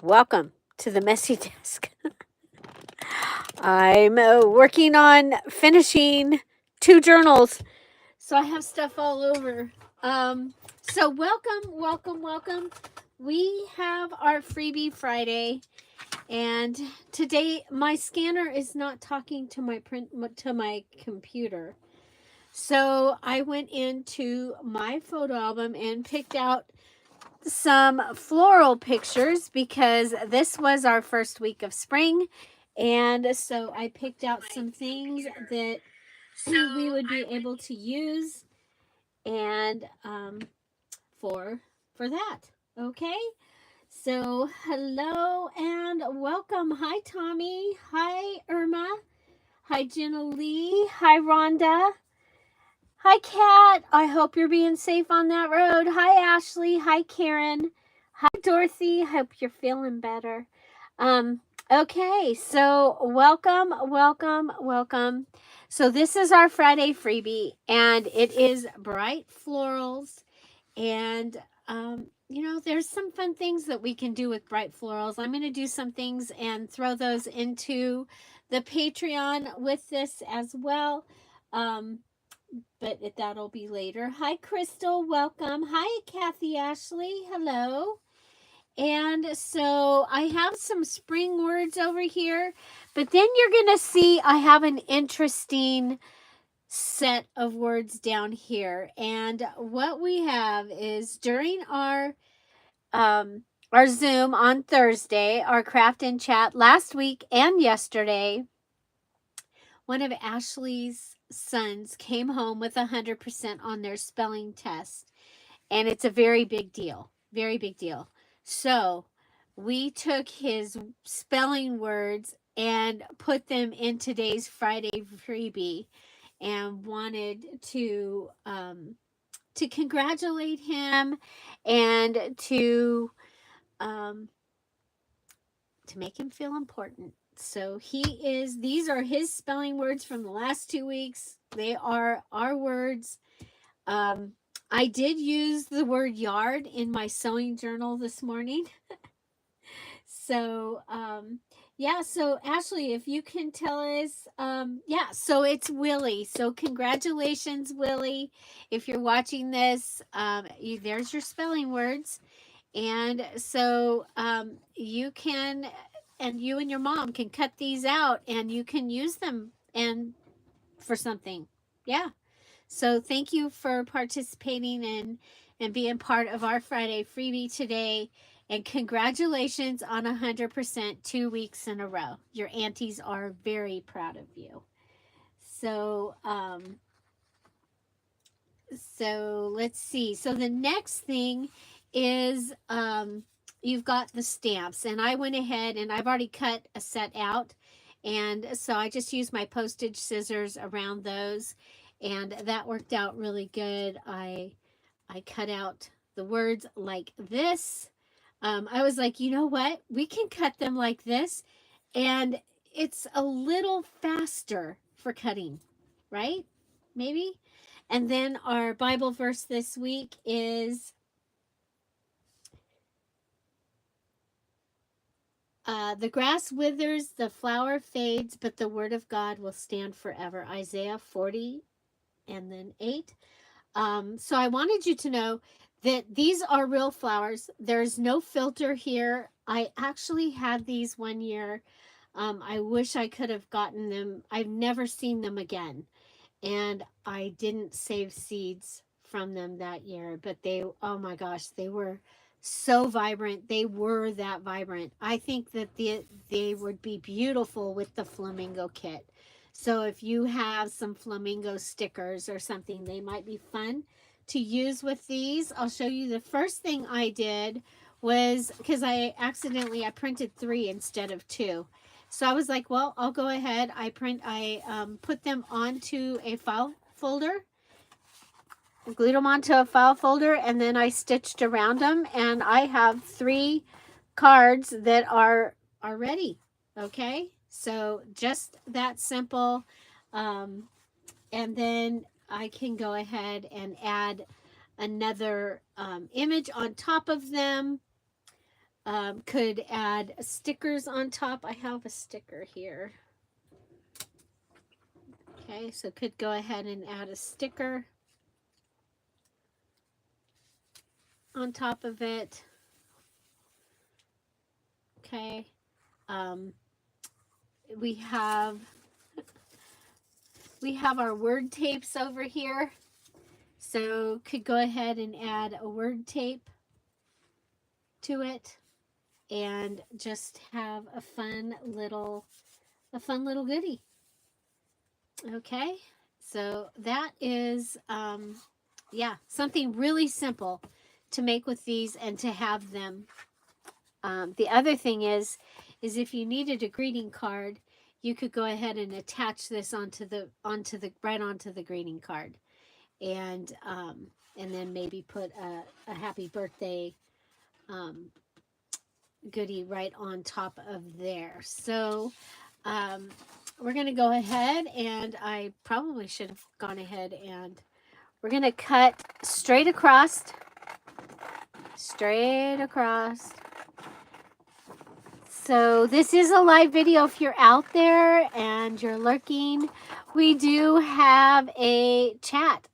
Welcome to the messy desk. I'm working on finishing 2 journals, so I have stuff all over. So welcome. We have our Freebie Friday, and today my scanner is not talking to my computer. So I went into my photo album and picked out some floral pictures because this was our first week of spring, and so I picked out some things that we would be able to use and for that. Okay, so hello and welcome. Hi Tommy, hi Irma, hi Jenna Lee, hi Rhonda, hi Kat. I hope you're being safe on that road. Hi Ashley, hi Karen, hi Dorothy. Hope you're feeling better. Okay, so welcome. So this is our Friday freebie, and it is bright florals. And there's some fun things that we can do with bright florals. I'm going to do some things and throw those into the Patreon with this as well. But that'll be later. Hi, Crystal. Welcome. Hi, Kathy Ashley. Hello. And so I have some spring words over here, but then you're going to see I have an interesting set of words down here. And what we have is during our Zoom on Thursday, our craft and chat last week and yesterday, one of Ashley's sons came home with 100% on their spelling test. And it's a very big deal. Very big deal. So we took his spelling words and put them in today's Friday freebie and wanted to congratulate him and to make him feel important. So these are his spelling words from the last 2 weeks. They are our words. I did use the word yard in my sewing journal this morning. So, so Ashley, if you can tell us, so it's Willie. So congratulations, Willie. If you're watching this, there's your spelling words. And so you can, and you and your mom can cut these out and you can use them and for something. Yeah. So thank you for participating and being part of our Friday freebie today. And congratulations on 100% 2 weeks in a row. Your aunties are very proud of you. So, so let's see. So the next thing is you've got the stamps, and I went ahead and I've already cut a set out, and so I just used my postage scissors around those, and that worked out really good. I cut out the words like this. I was like, you know what? We can cut them like this, and it's a little faster for cutting, right? Maybe. And then our Bible verse this week is the grass withers, the flower fades, but the word of God will stand forever. Isaiah 40 and then 8. So I wanted you to know that these are real flowers. There's no filter here. I actually had these one year. I wish I could have gotten them. I've never seen them again. And I didn't save seeds from them that year, but oh my gosh, they were so vibrant. They were that vibrant. I think that they would be beautiful with the flamingo kit. So if you have some flamingo stickers or something, they might be fun to use with these. I'll show you. The first thing I did was, because I printed 3 instead of 2. So I was like, well, I'll go ahead. I put them onto a file folder, glued them onto a file folder, and then I stitched around them. And I have 3 cards that are ready. Okay, so just that simple. And then I can go ahead and add another image on top of them. could add stickers on top. I have a sticker here. Okay, so could go ahead and add a sticker on top of it. Okay. We have our word tapes over here. So could go ahead and add a word tape to it and just have a fun little goodie. Okay, so that is yeah, something really simple to make with these and to have them. The other thing is if you needed a greeting card, you could go ahead and attach this onto the greeting card, and then maybe put a happy birthday goodie right on top of there. So we're going to go ahead, and I probably should have gone ahead, and we're going to cut straight across. So this is a live video. If you're out there and you're lurking, we do have a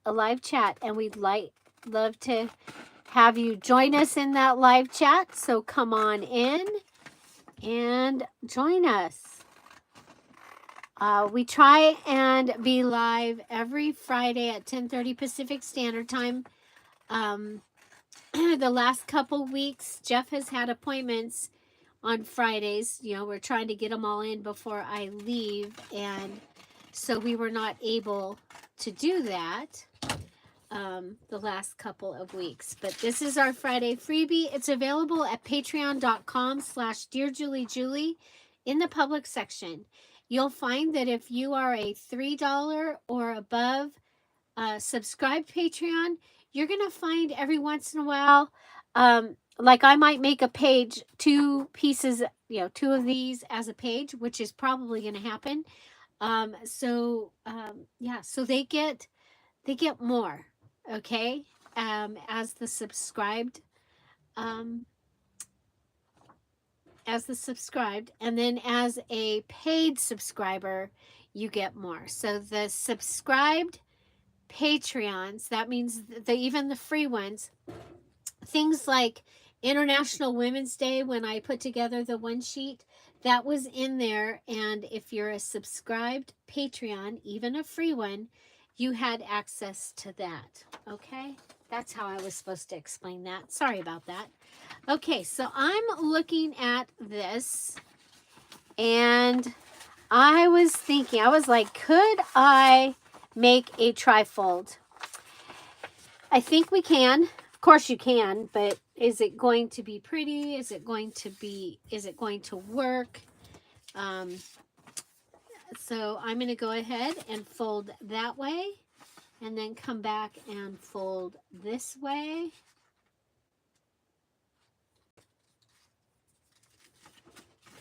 live chat, and we'd love to have you join us in that live chat. So come on in and join us. We try and be live every Friday at 10:30 Pacific Standard Time. The last couple weeks, Jeff has had appointments on Fridays. You know, we're trying to get them all in before I leave, and so we were not able to do that the last couple of weeks. But this is our Friday freebie. It's available at patreon.com/dearJulieJulie in the public section. You'll find that if you are a $3 or above subscribed Patreon, you're going to find every once in a while, like I might make a page, 2 pieces, you know, 2 of these as a page, which is probably going to happen. Yeah, so they get more, okay, as the subscribed, and then as a paid subscriber, you get more. So the subscribed Patreons, that means even the free ones, things like International Women's Day, when I put together the one sheet, that was in there. And if you're a subscribed Patreon, even a free one, you had access to that. Okay, that's how I was supposed to explain that. Sorry about that. Okay, so I'm looking at this, and I was thinking, I was like, could I make a trifold? I think we can. Of course you can, but is it going to be pretty? Is it going to work? So I'm going to go ahead and fold that way, and then come back and fold this way.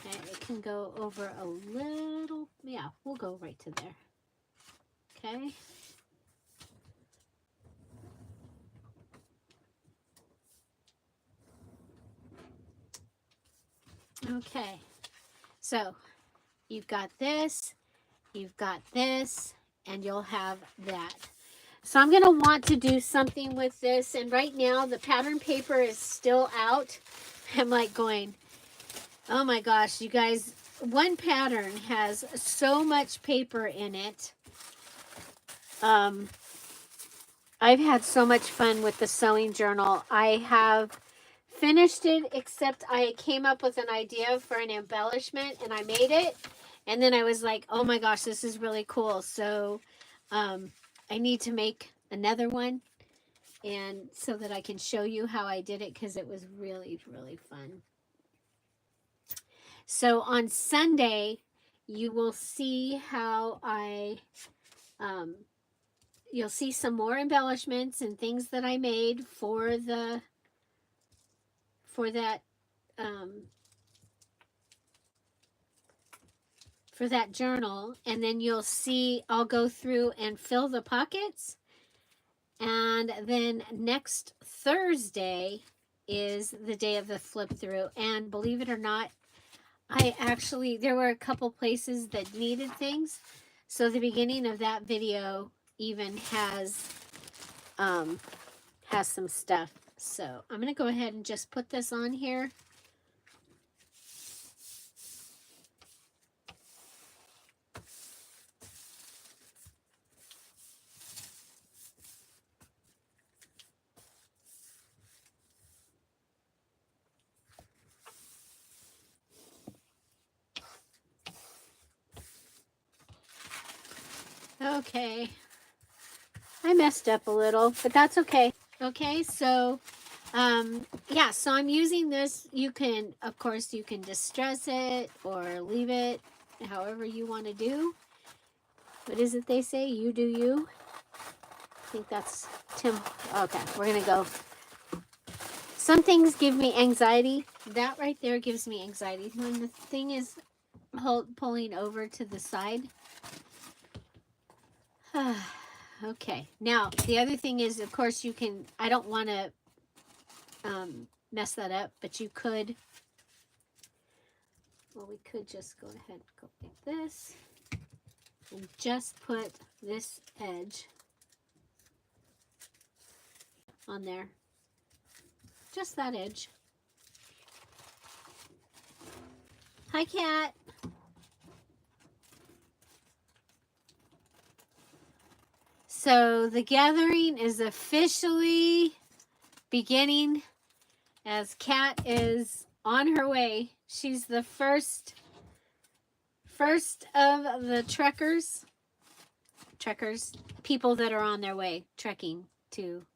Okay, it can go over a little, yeah, we'll go right to there. Okay. Okay, so you've got this, and you'll have that. So I'm going to want to do something with this, and right now the pattern paper is still out. I'm like going, oh my gosh, you guys, one pattern has so much paper in it. I've had so much fun with the sewing journal. I have finished it, except I came up with an idea for an embellishment, and I made it, and then I was like, oh my gosh, this is really cool. So I need to make another one, and so that I can show you how I did it, because it was really, really fun. So on Sunday, you will see how you'll see some more embellishments and things that I made for that journal, and then you'll see I'll go through and fill the pockets, and then next Thursday is the day of the flip through. And believe it or not, there were a couple places that needed things. So the beginning of that video even has some stuff. So I'm going to go ahead and just put this on here. Okay. I messed up a little, but that's okay. Okay, so yeah, so I'm using this. You can, of course, you can distress it or leave it however you want to do. What is it they say? You do you. I think that's Tim. Okay, we're going to go. Some things give me anxiety. That right there gives me anxiety. When the thing is pulling over to the side. Okay, now the other thing is, of course, you can, I don't want to mess that up, but you could, well, we could just go ahead and go like this and just put this edge on there, just that edge. Hi, cat. So the gathering is officially beginning as Kat is on her way. She's the first of the trekkers, people that are on their way trekking to.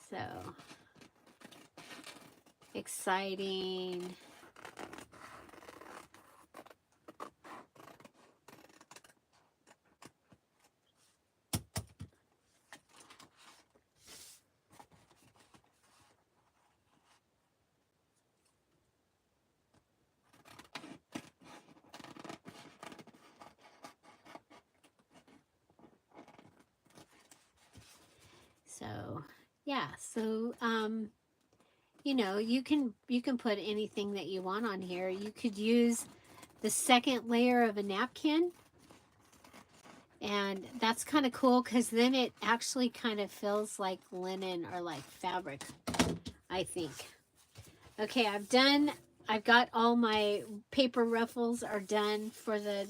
So exciting. So, yeah, so, you know, you can put anything that you want on here. You could use the second layer of a napkin, and that's kind of cool because then it actually kind of feels like linen or like fabric, I think. Okay, I've got all my paper ruffles are done for the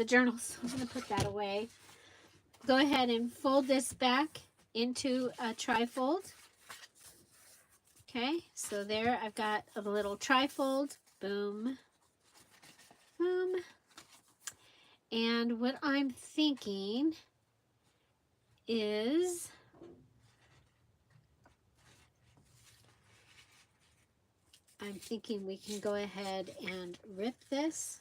journal, so I'm going to put that away. Go ahead and fold this back into a trifold. Okay, so there I've got a little trifold. Boom. Boom. And what I'm thinking is we can go ahead and rip this.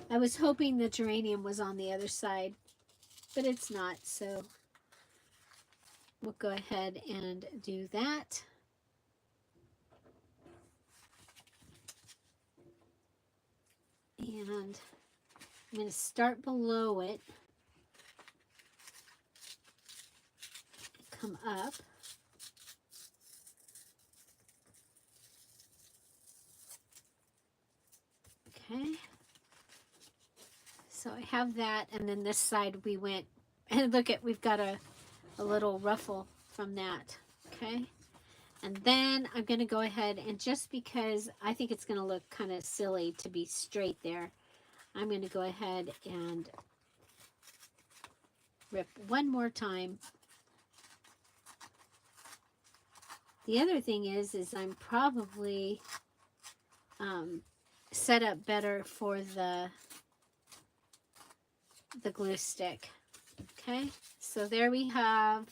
I was hoping the geranium was on the other side, but it's not, so we'll go ahead and do that. And I'm going to start below it, come up. Okay. So I have that, and then this side we went, and look at, we've got a little ruffle from that. Okay. And then I'm going to go ahead and, just because I think it's going to look kind of silly to be straight there, I'm going to go ahead and rip one more time. The other thing is I'm probably set up better for the glue stick. Okay, so there we have,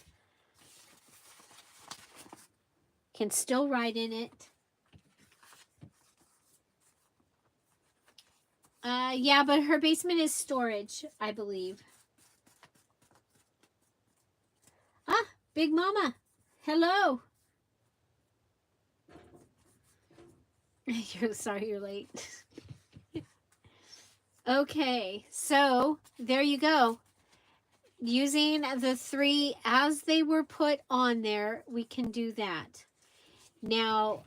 can still write in it. Yeah, but her basement is storage, I believe. Ah, Big Mama, hello. Sorry you're late. Okay, so there you go. using the 3 as they were put on there, we can do that. Now,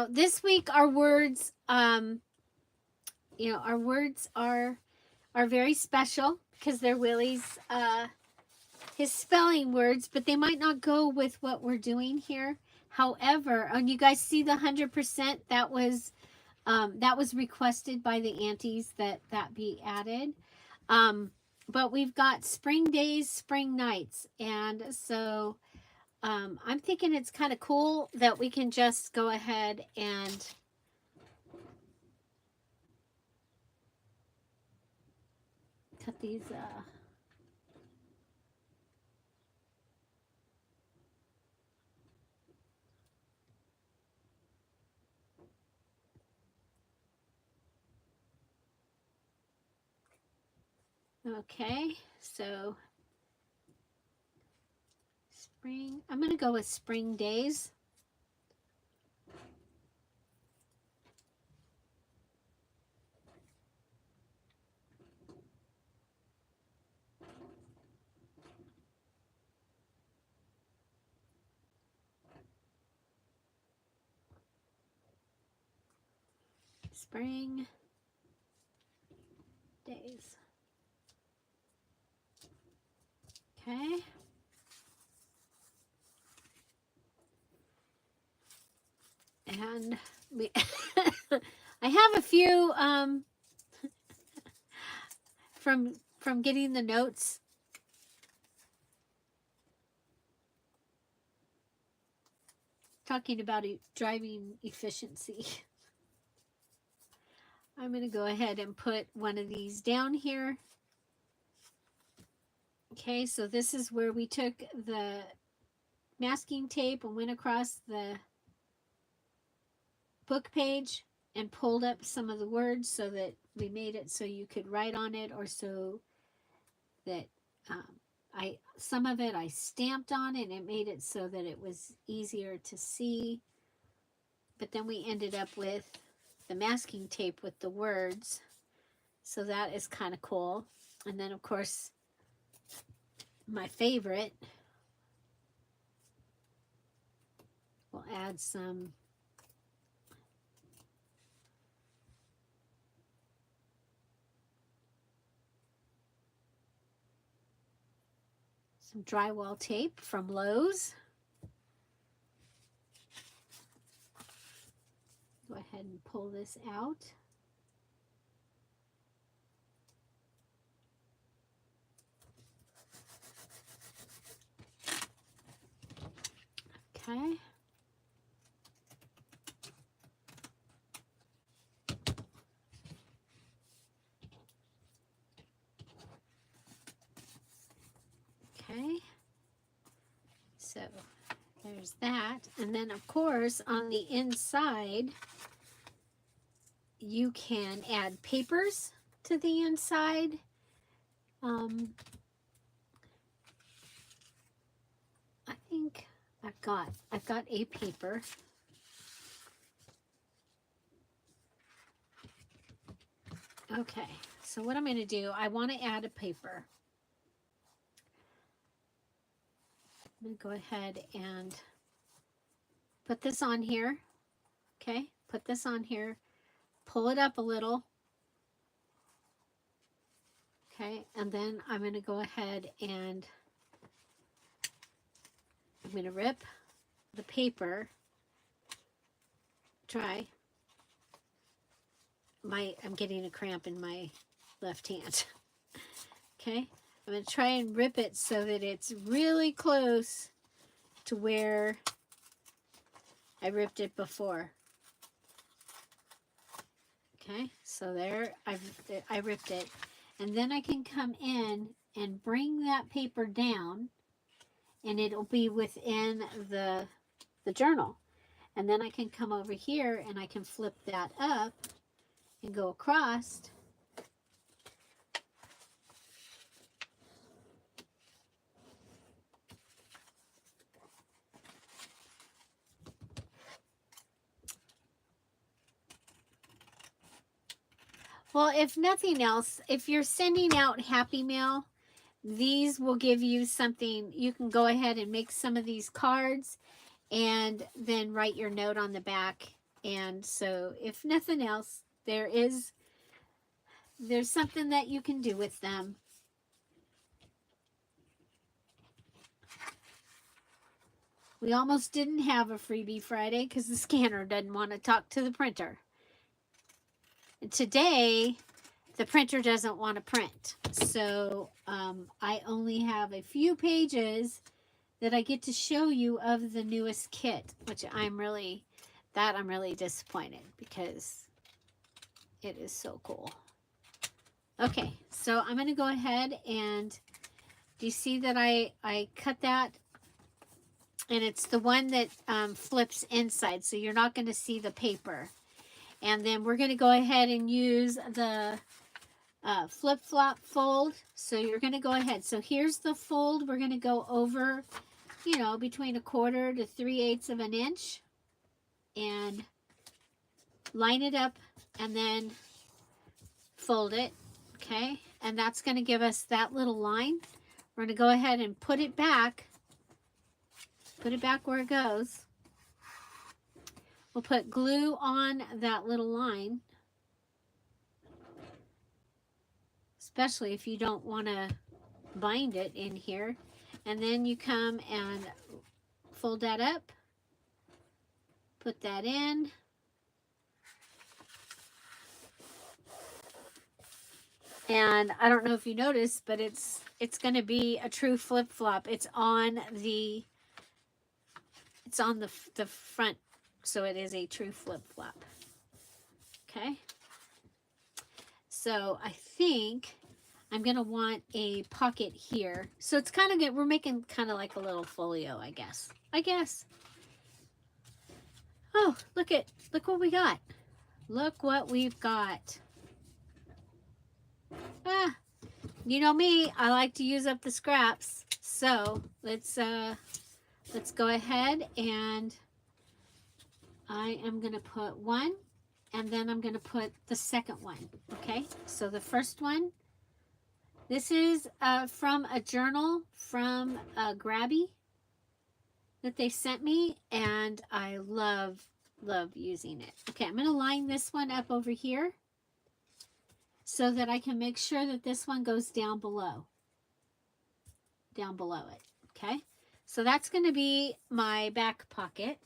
this week our words, our words are very special because they're Willie's, his spelling words, but they might not go with what we're doing here. However, and you guys see the 100%, that was requested by the aunties that be added. But we've got spring days, spring nights, and so I'm thinking it's kind of cool that we can just go ahead and cut these. Okay, so spring. I'm going to go with spring days. Spring days. Okay. And we I have a few from getting the notes. Talking about driving efficiency. I'm going to go ahead and put one of these down here. Okay, so this is where we took the masking tape and went across the book page and pulled up some of the words so that we made it so you could write on it, or so that some of it I stamped on it and it made it so that it was easier to see. But then we ended up with the masking tape with the words. So that is kind of cool. And then of course, my favorite, we'll add some drywall tape from Lowe's. Go ahead and pull this out. Okay. Okay. So there's that. And then of course on the inside, you can add papers to the inside. I think I've got a paper. Okay, so what I'm going to do, I want to add a paper. I'm going to go ahead and put this on here. Okay, put this on here. Pull it up a little. Okay, and then I'm going to go ahead and I'm going to rip the paper. Try. I'm getting a cramp in my left hand. Okay, I'm going to try and rip it so that it's really close to where I ripped it before. Okay, so there, I ripped it. And then I can come in and bring that paper down, and it'll be within the journal. And then I can come over here and I can flip that up and go across. Well, if nothing else, if you're sending out Happy Mail, these will give you something. You can go ahead and make some of these cards and then write your note on the back. And so if nothing else, there's something that you can do with them. We almost didn't have a Freebie Friday because the scanner doesn't want to talk to the printer. And today, the printer doesn't want to print. So I only have a few pages that I get to show you of the newest kit, which I'm really disappointed because it is so cool. Okay, so I'm going to go ahead and do you see that I cut that? And it's the one that flips inside, so you're not going to see the paper. And then we're going to go ahead and use the flip-flop fold. So you're going to go ahead. So here's the fold. We're going to go over, you know, between 1/4 to 3/8 of an inch. And line it up and then fold it. Okay? And that's going to give us that little line. We're going to go ahead and put it back. Put it back where it goes. We'll put glue on that little line, especially if you don't want to bind it in here. And then you come and fold that up, put that in. And I don't know if you noticed, but it's going to be a true flip-flop. It's on the front, so it is a true flip-flop. Okay. So I think I'm going to want a pocket here. So it's kind of good. We're making kind of like a little folio, I guess. Oh, look what we got. Look what we've got. Ah, you know me, I like to use up the scraps. So let's go ahead and I am going to put one and then I'm going to put the second one. Okay, so the first one, this is from a journal from Grabby that they sent me, and I love using it. Okay, I'm going to line this one up over here so that I can make sure that this one goes down below it. Okay, so that's going to be my back pocket.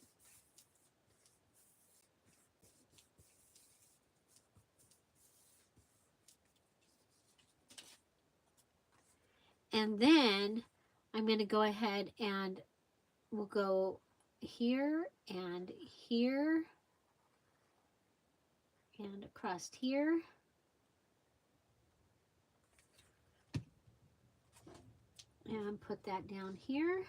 And then I'm going to go ahead and we'll go here and here and across here. And put that down here.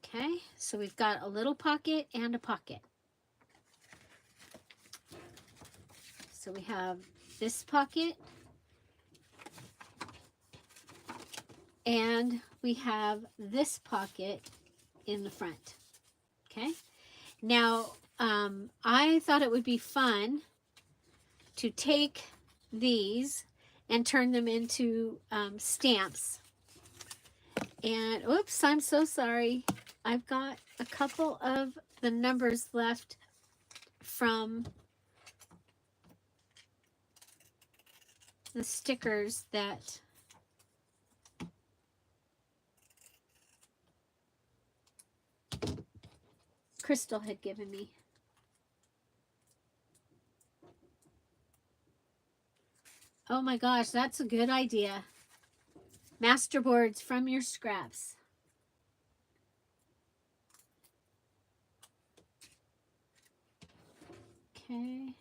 Okay, so we've got a little pocket and a pocket. So we have this pocket and we have this pocket in the front. Okay, now I thought it would be fun to take these and turn them into stamps. And oops, I'm so sorry. I've got a couple of the numbers left from the stickers that Crystal had given me. Oh my gosh, that's a good idea. Masterboards from your scraps. Okay.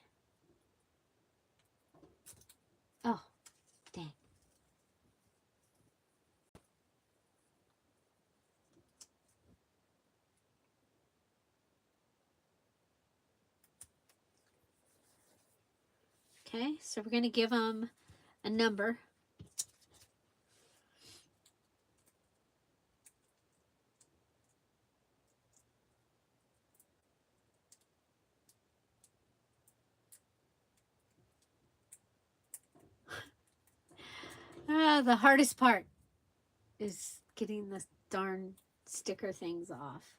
Oh, dang. Okay, so we're going to give them a number. The hardest part is getting the darn sticker things off.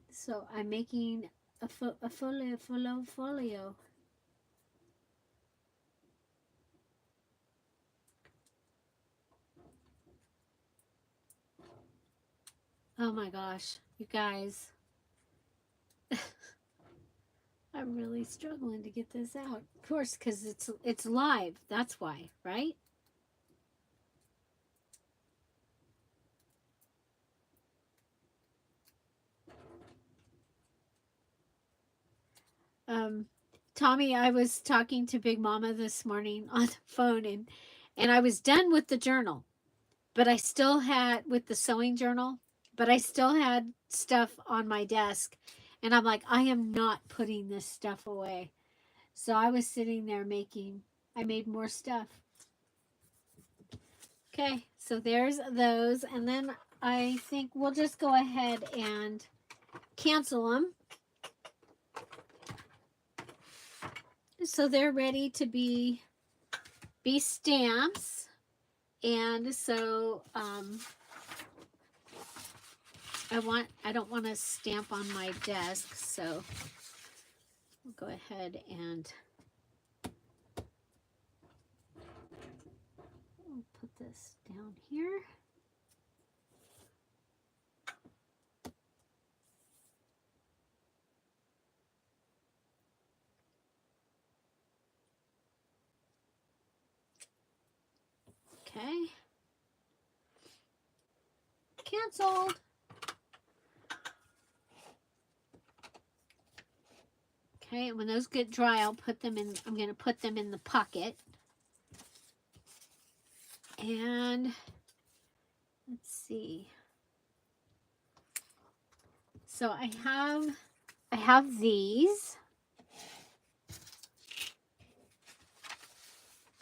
So I'm making a folio. Oh my gosh, you guys. I'm really struggling to get this out. Of course, because it's live. That's why, right? Tommy, I was talking to Big Mama this morning on the phone, and I was done with the journal, but I still had with the sewing journal, but I still had stuff on my desk, and I'm like, I am not putting this stuff away. So I was sitting there I made more stuff. Okay, so there's those, and then I think we'll just go ahead and cancel them. So they're ready to be stamps. And so I don't want to stamp on my desk, so we'll go ahead and we'll put this down here. Okay. Canceled. Okay, and when those get dry, I'm going to put them in the pocket. And let's see. So I have these.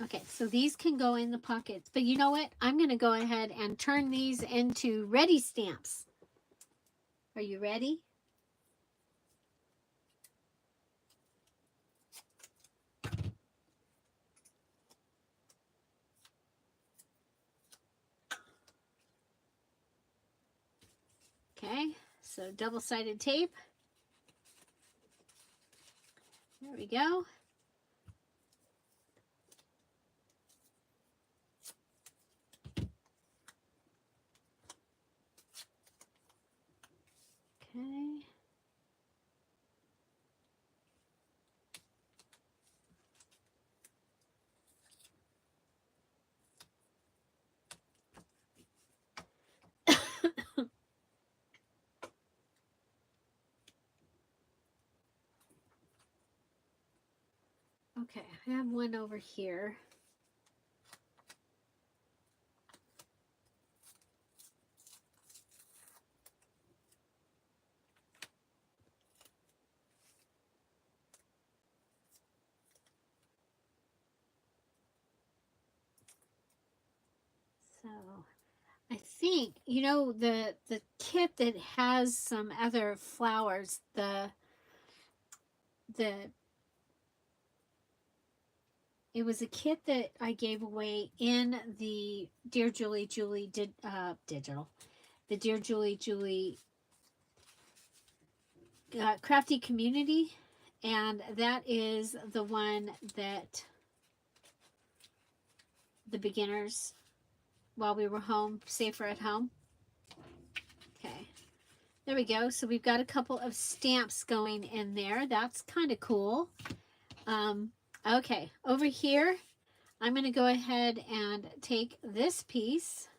Okay, so these can go in the pockets, but you know what? I'm going to go ahead and turn these into ready stamps. Are you ready? Okay, so double-sided tape. There we go. Okay. Okay, I have one over here. So I think, you know, the kit that has some other flowers, it was a kit that I gave away in the Dear Julie Julie digital, the Dear Julie Julie crafty community, and that is the one that the beginners, while we were home, safer at home. Okay, there we go. So we've got a couple of stamps going in there. That's kind of cool. Okay, over here, I'm going to go ahead and take this piece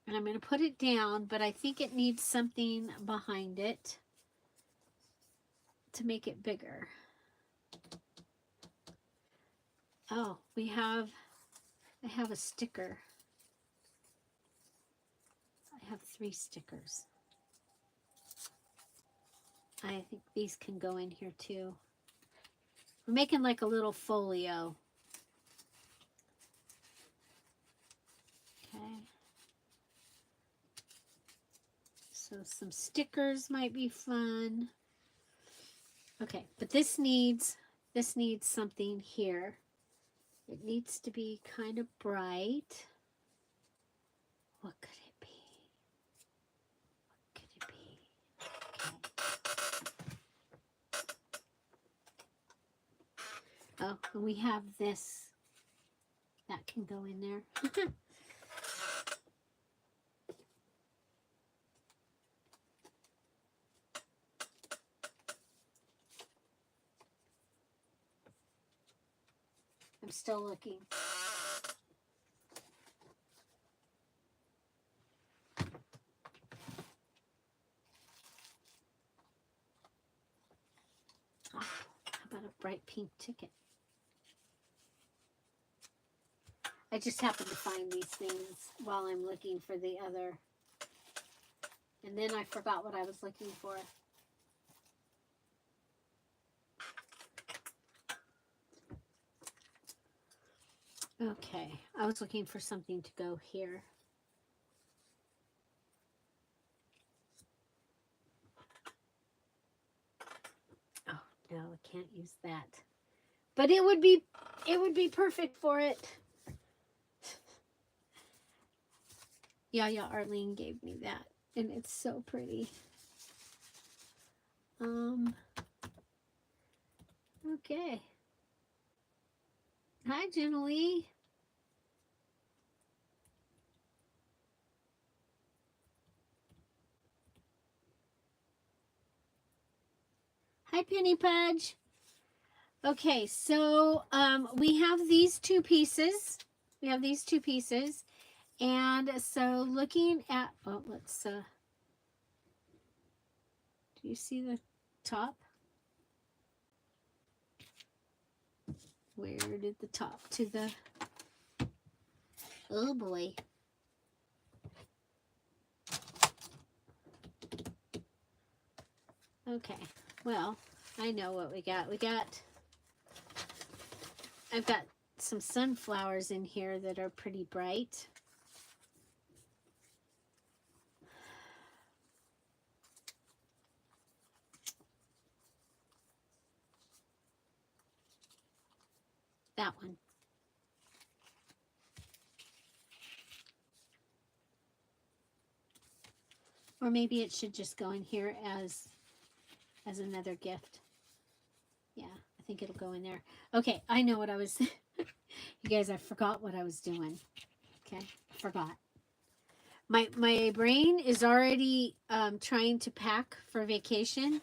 and I'm going to put it down, but I think it needs something behind it to make it bigger. Oh, I have a sticker. I have 3 stickers. I think these can go in here too. We're making like a little folio. Okay. So some stickers might be fun. Okay, but this needs something here. It needs to be kind of bright. What could it be? What could it be? Okay. Oh, and we have this. That can go in there. I'm still looking. Oh, how about a bright pink ticket? I just happened to find these things while I'm looking for the other. And then I forgot what I was looking for. Okay, I was looking for something to go here. Oh, no, I can't use that. But it would be perfect for it. Yeah, Arlene gave me that, and it's so pretty. Okay. Hi, Jenny. Hi, Penny Pudge. Okay, so we have these two pieces. And so looking at, oh, let's, do you see the top? Where did the top to the, oh boy. Okay, well, I know what we got. I've got some sunflowers in here that are pretty bright. That one. Or maybe it should just go in here as another gift. Yeah, I think it'll go in there. Okay, I know what I was, you guys, I forgot what I was doing. Okay, forgot. My brain is already trying to pack for vacation,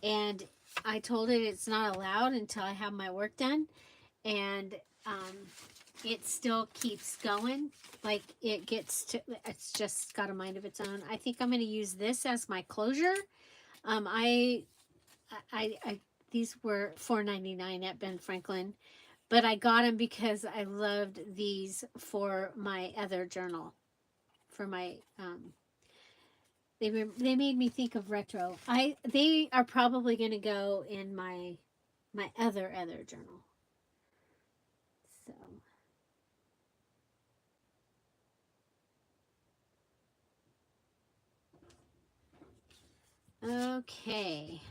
and I told it it's not allowed until I have my work done, and it still keeps going. Like it gets to, it's just got a mind of its own. I think I'm going to use this as my closure. I these were $4.99 at Ben Franklin, but I got them because I loved these for my other journal. For my they made me think of retro. They are probably going to go in my other journal. So okay.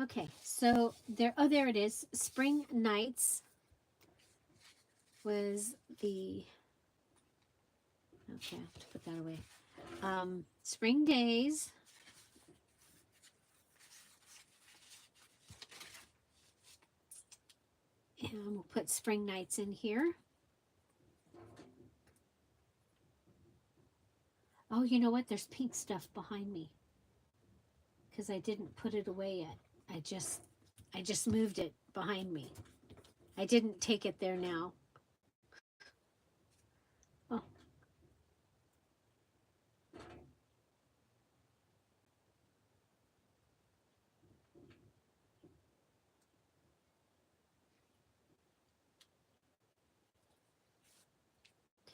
Okay, so there, oh, there it is. Spring Nights was the, okay, I have to put that away. Spring Days. And we'll put Spring Nights in here. Oh, you know what? There's pink stuff behind me because I didn't put it away yet. I just moved it behind me. I didn't take it there now. Oh.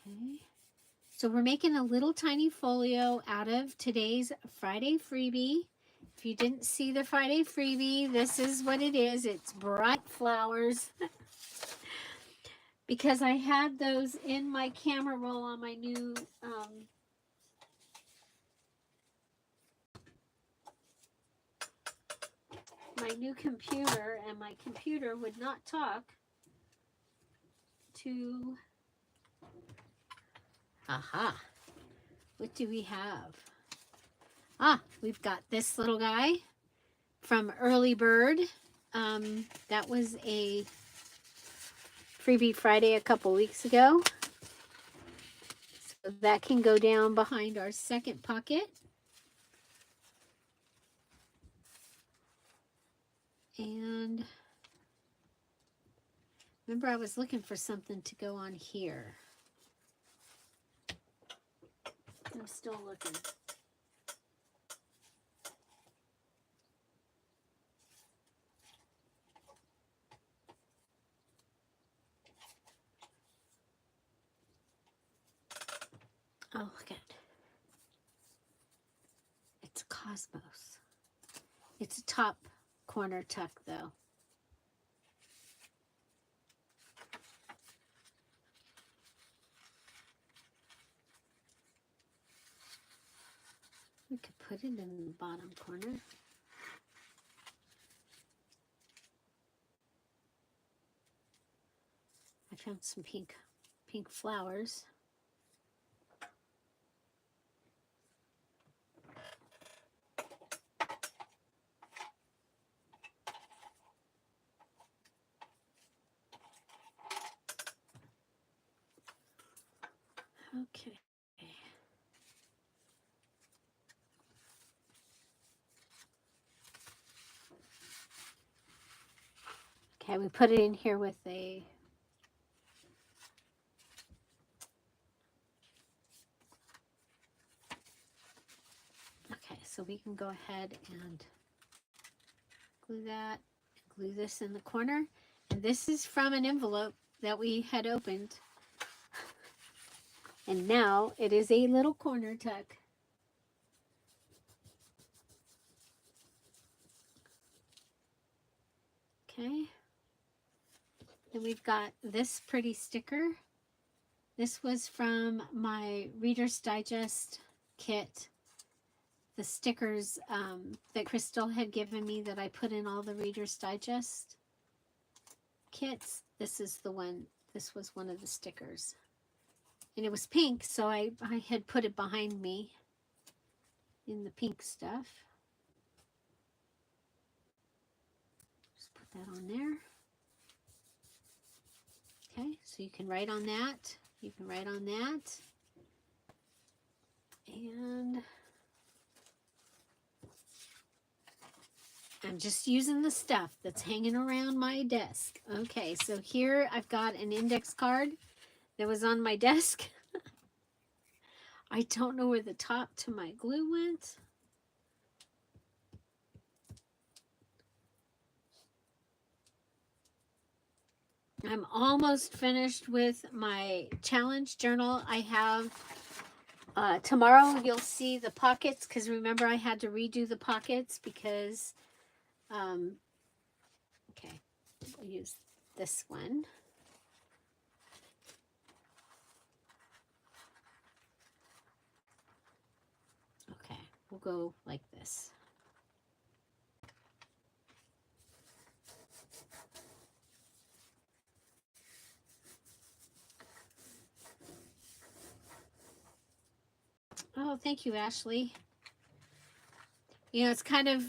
Okay. So we're making a little tiny folio out of today's Friday freebie. If you didn't see the Friday freebie, this is what it is. It's bright flowers. Because I had those in my camera roll on my new computer, and my computer would not talk to, aha, what do we have? Ah, we've got this little guy from Early Bird. That was a Freebie Friday a couple weeks ago. So that can go down behind our second pocket. And remember, I was looking for something to go on here. I'm still looking. Oh, look at it. It's Cosmos. It's a top corner tuck, though. We could put it in the bottom corner. I found some pink flowers. Okay. Okay, we put it in here with a okay, so we can go ahead and glue that, glue this in the corner. And this is from an envelope that we had opened. And now it is a little corner tuck. Okay. Then we've got this pretty sticker. This was from my Reader's Digest kit. The stickers that Crystal had given me that I put in all the Reader's Digest kits. This is the one. This was one of the stickers. And it was pink, so I had put it behind me in the pink stuff. Just put that on there. Okay, so you can write on that. You can write on that. And I'm just using the stuff that's hanging around my desk. Okay, so here I've got an index card that was on my desk. I don't know where the top to my glue went. I'm almost finished with my challenge journal. I have, tomorrow you'll see the pockets, because remember I had to redo the pockets because, okay, we'll use this one. Okay, we'll go like this. Oh, thank you, Ashley. You know, it's kind of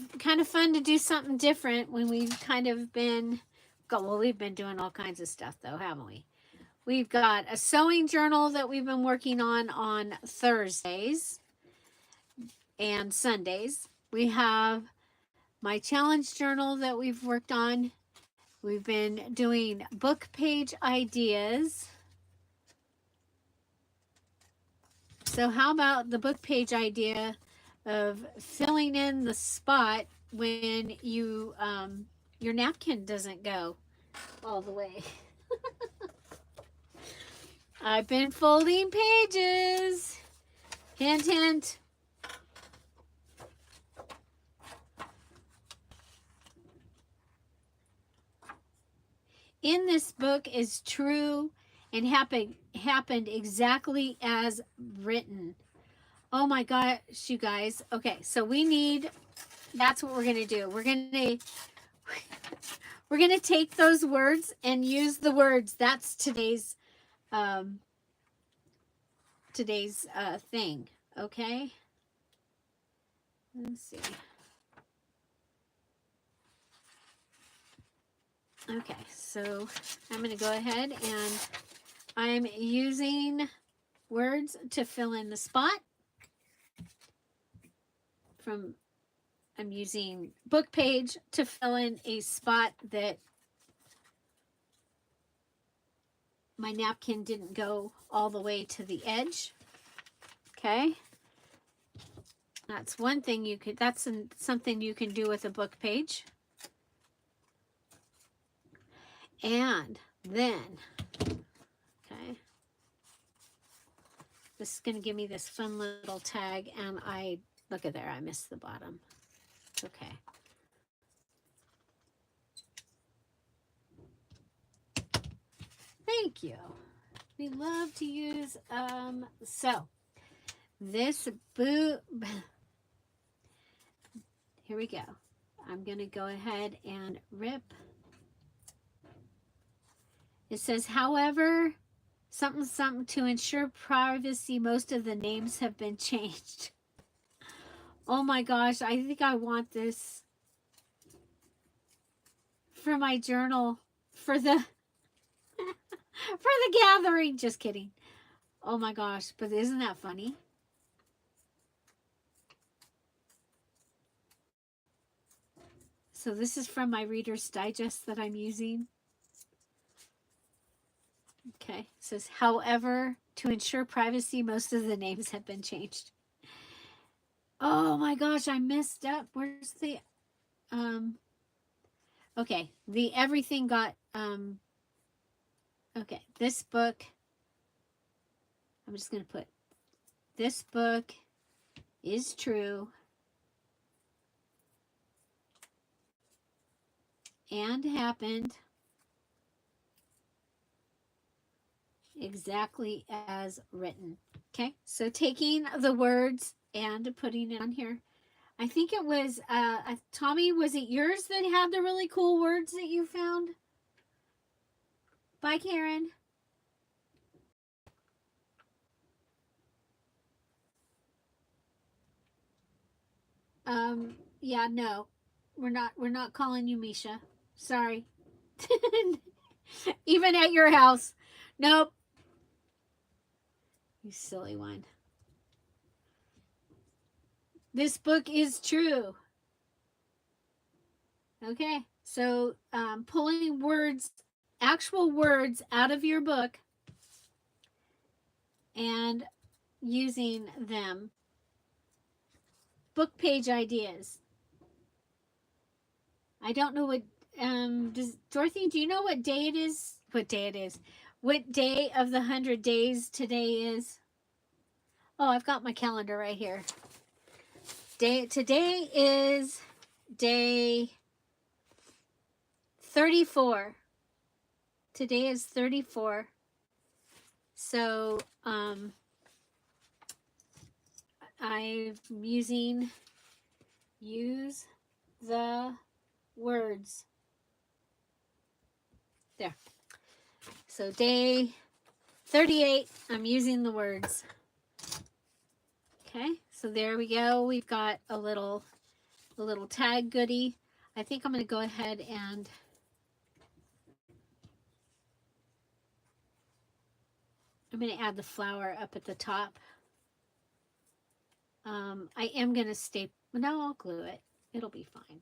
fun to do something different when we've kind of been, well, we've been doing all kinds of stuff though, haven't we? We've got a sewing journal that we've been working on Thursdays and Sundays. We have my challenge journal that we've worked on. We've been doing book page ideas. So how about the book page idea of filling in the spot when you your napkin doesn't go all the way? I've been folding pages. Hint, hint. In this book is true and happened exactly as written. Oh my gosh, you guys. Okay, so we need, that's what we're going to do. We're going to take those words and use the words. That's today's today's thing. Okay. Let's see. Okay, so I'm going to go ahead and I'm using words to fill in the spot. I'm using book page to fill in a spot that my napkin didn't go all the way to the edge. Okay. That's one thing you could, that's something you can do with a book page. And then, okay, this is going to give me this fun little tag, and look at there, I missed the bottom. Okay. Thank you. We love to use, so this here we go. I'm going to go ahead and rip. It says, however, something, something, to ensure privacy, most of the names have been changed. Oh my gosh, I think I want this for my journal, for the, for the gathering. Just kidding. Oh my gosh, but isn't that funny? So this is from my Reader's Digest that I'm using. Okay, it says, however, to ensure privacy, most of the names have been changed. Oh my gosh, I messed up. Where's the, okay, the everything got, okay, this book, I'm just going to put, this book is true and happened exactly as written. Okay, so taking the words and putting it on here. I think it was, Tommy, was it yours that had the really cool words that you found? Bye, Karen. Yeah, no, we're not calling you Misha. Sorry. Even at your house. Nope. You silly one. This book is true. Okay, so pulling words, actual words out of your book and using them. Book page ideas. I don't know what, does Dorothy, do you know what day it is? What day it is? What day of the 100 days today is? Oh, I've got my calendar right here. Today is day 34. Today is 34. So, I'm using use the words. There. So day 38, I'm using the words. Okay, so there we go. We've got a little tag goodie. I think I'm going to go ahead and I'm going to add the flower up at the top. I am going to staple. No, I'll glue it. It'll be fine.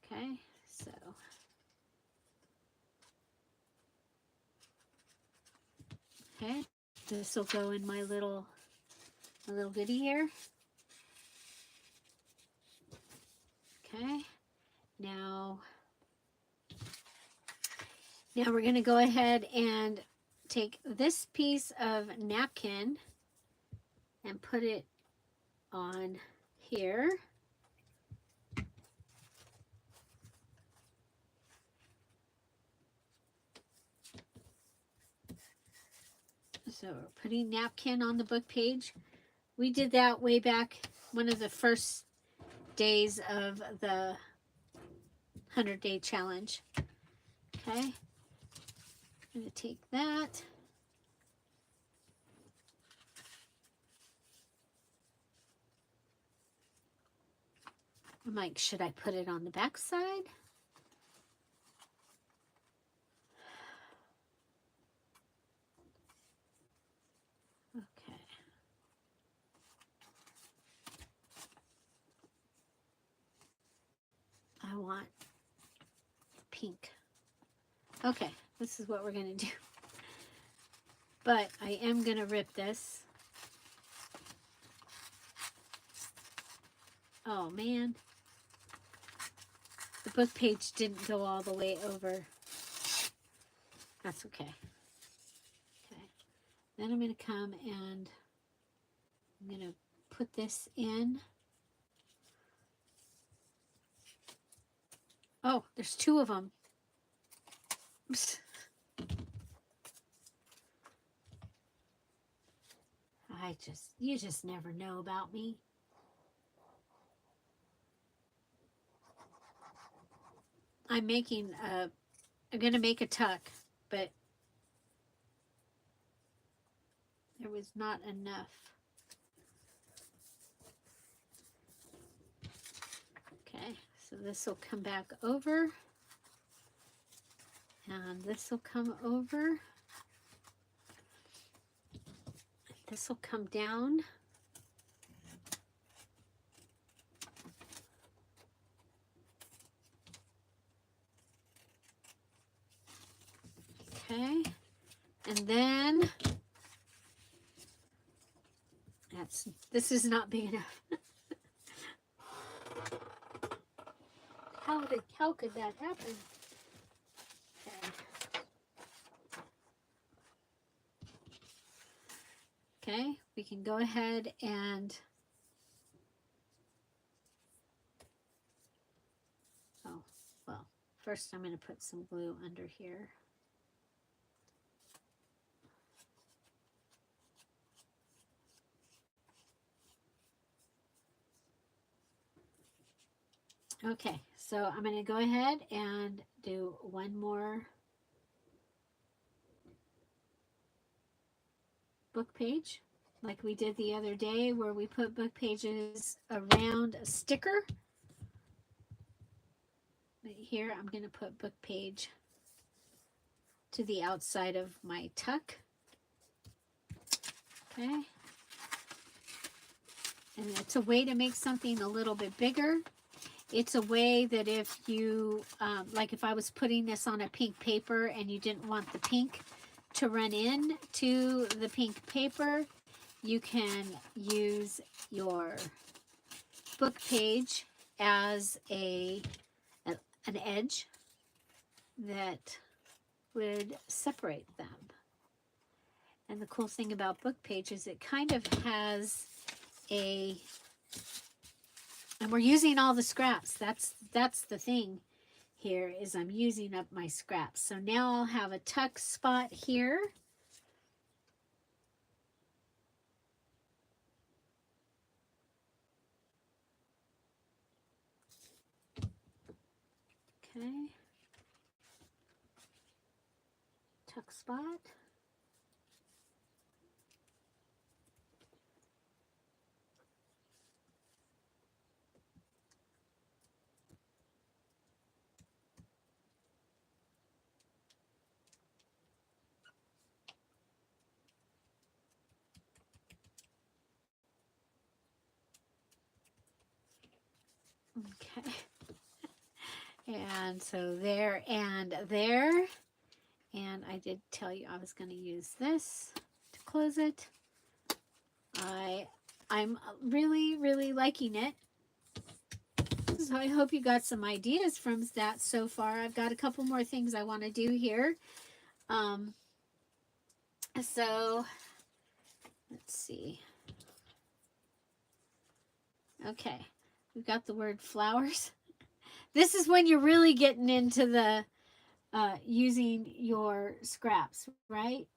Okay, so okay, this will go in my little goodie here. Okay, now we're going to go ahead and take this piece of napkin and put it on here. So we're putting napkin on the book page. We did that way back one of the first days of the 100-day challenge. Okay, I'm going to take that. I'm like, should I put it on the back side? Okay. I want pink. Okay, this is what we're going to do. But I am going to rip this. Oh, man. The book page didn't go all the way over. That's okay. Okay. Then I'm going to come and I'm going to put this in. Oh, there's two of them. Oops. You just never know about me. I'm going to make a tuck, but there was not enough. Okay, so this will come back over, and this will come over. This will come down. Okay, and then this is not big enough. How could that happen? Okay. Okay, we can go ahead and well, first I'm going to put some glue under here. Okay, so I'm going to go ahead and do one more book page like we did the other day where we put book pages around a sticker. But here I'm going to put book page to the outside of my tuck. Okay. And it's a way to make something a little bit bigger. It's a way that if you, like if I was putting this on a pink paper and you didn't want the pink to run in to the pink paper, you can use your book page as an edge that would separate them. And the cool thing about book page is it kind of has and we're using all the scraps. That's the thing here is I'm using up my scraps. So now I'll have a tuck spot here. Okay. Tuck spot. Okay. And so there and there. And I did tell you I was going to use this to close it. I'm really, really liking it. So I hope you got some ideas from that so far. I've got a couple more things I want to do here. So let's see. Okay, we've got the word flowers. This is when you're really getting into the using your scraps, right?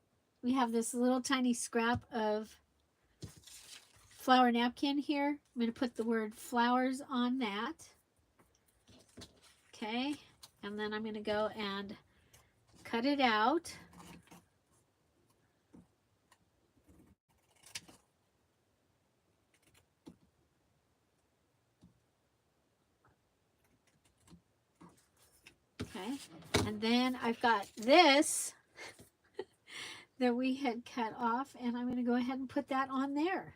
We have this little tiny scrap of flower napkin here. I'm going to put the word flowers on that. Okay, and then I'm going to go and cut it out. Okay, and then I've got this that we had cut off, and I'm going to go ahead and put that on there.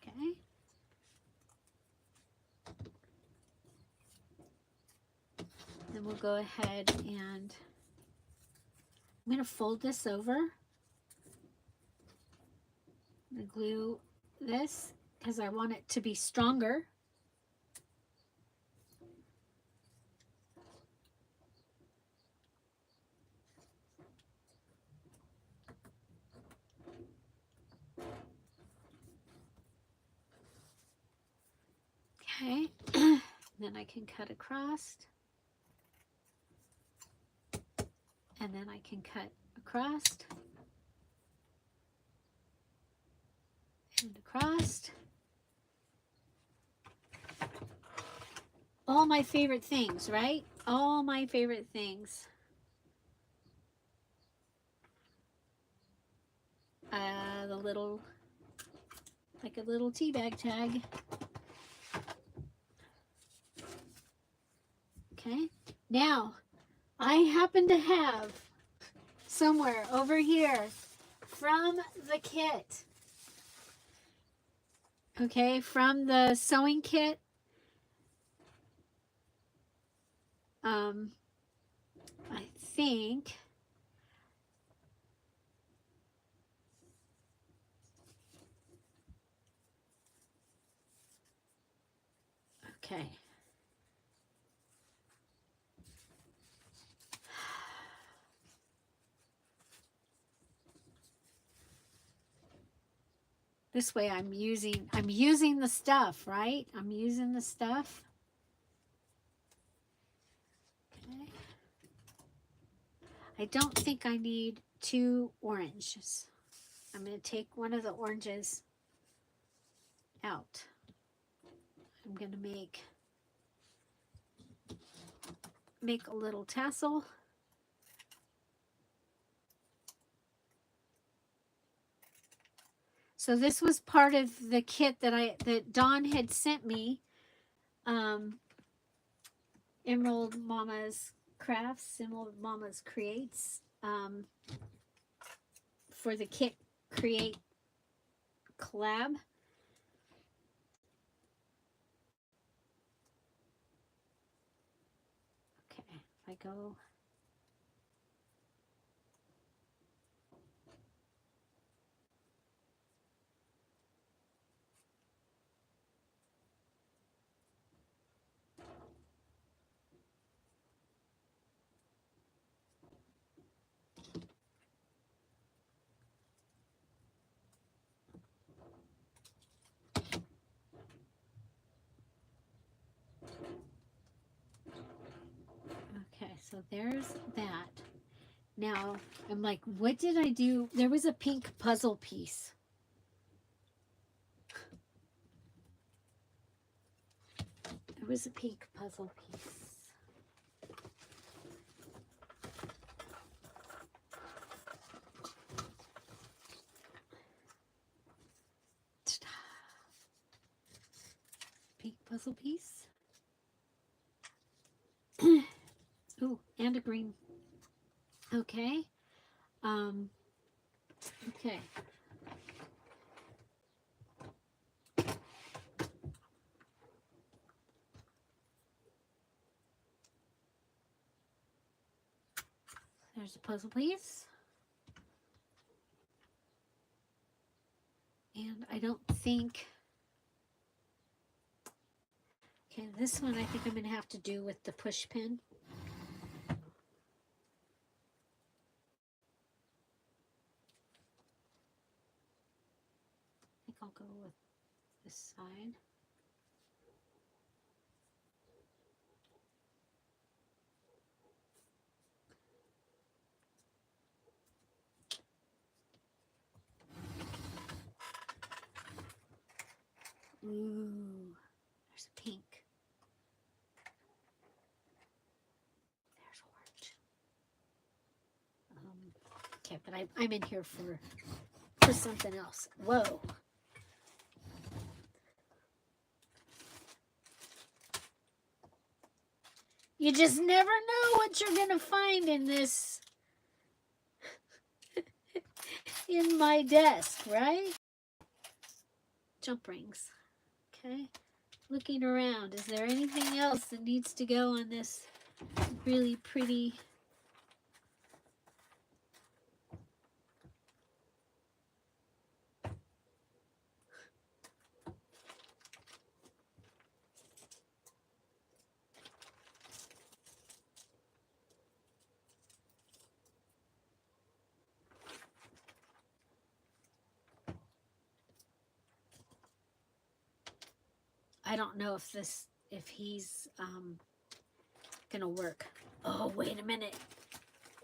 Okay. Then we'll go ahead and I'm going to fold this over. I'm going to glue this because I want it to be stronger. Okay, then I can cut across, and then I can cut across, and across. All my favorite things, right? All my favorite things. The little, like a little tea bag tag. Okay, now I happen to have somewhere over here from the kit, okay, from the sewing kit, I think okay. This way I'm using the stuff, right? I'm using the stuff. Okay. I don't think I need 2 oranges. I'm going to take one of the oranges out. I'm going to make a little tassel. So this was part of the kit that Dawn had sent me. Emerald Mama's Crafts, Emerald Mama's Creates, for the Kit Create collab. Okay, if I go okay, so there's that. Now, I'm like, what did I do? There was a pink puzzle piece. There was a pink puzzle piece. Pink puzzle piece. Ooh, and a green. Okay. Okay. There's a puzzle piece. And I don't think... Okay, this one I think I'm going to have to do with the push pin. I think I'll go with this side. Ooh, there's a pink. There's orange. Okay, but I'm in here for something else. Whoa. You just never know what you're going to find in this, in my desk, right? Jump rings. Okay. Looking around. Is there anything else that needs to go on this really pretty? I don't know if he's gonna work. Oh, wait a minute.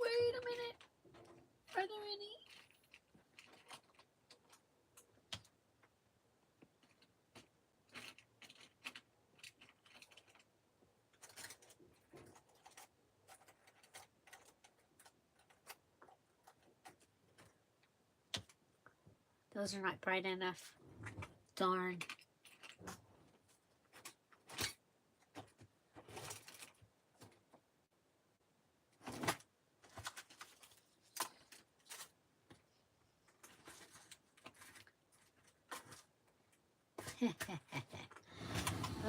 Wait a minute. Are there any? Those are not bright enough. Darn.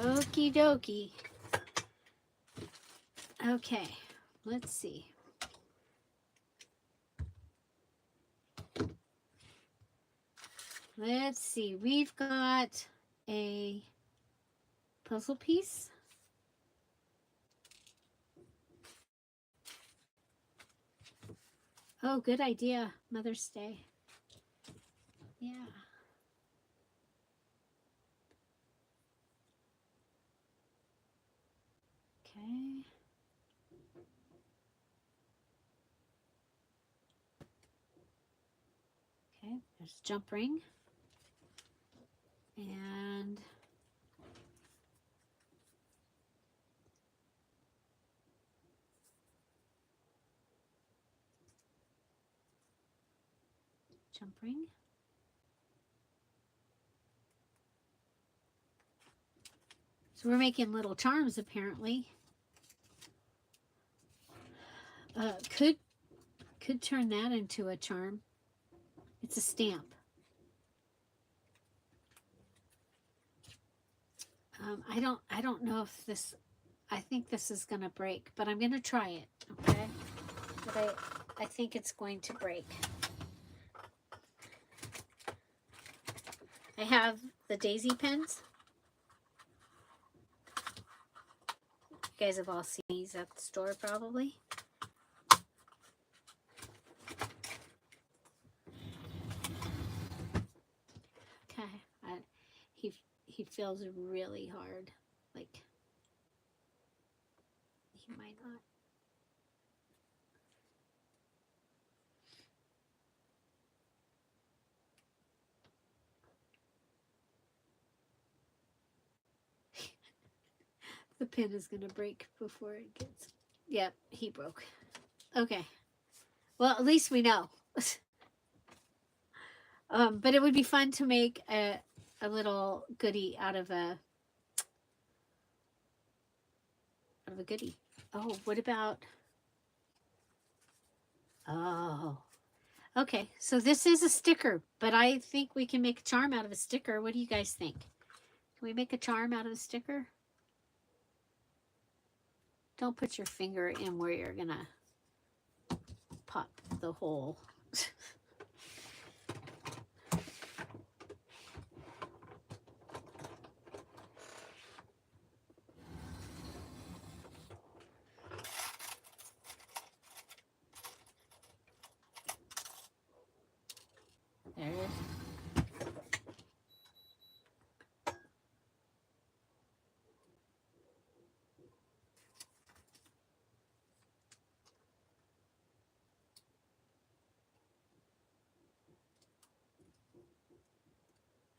Okie dokie. Okay, let's see. Let's see. We've got a puzzle piece. Oh, good idea. Mother's Day. Yeah. Okay. Okay, there's jump ring. And jump ring. So we're making little charms apparently. Could turn that into a charm. It's a stamp. I don't know if this, I think this is gonna break, but I'm gonna try it, okay? But I think it's going to break. I have the daisy pins. You guys have all seen these at the store probably. Okay, he feels really hard, like he might not. The pin is gonna break before it gets. Yep, he broke. Okay, well at least we know. But it would be fun to make a little goodie out of a goodie. Oh, what about? Oh, okay. So this is a sticker, but I think we can make a charm out of a sticker. What do you guys think? Can we make a charm out of a sticker? Don't put your finger in where you're gonna pop the hole. There it is.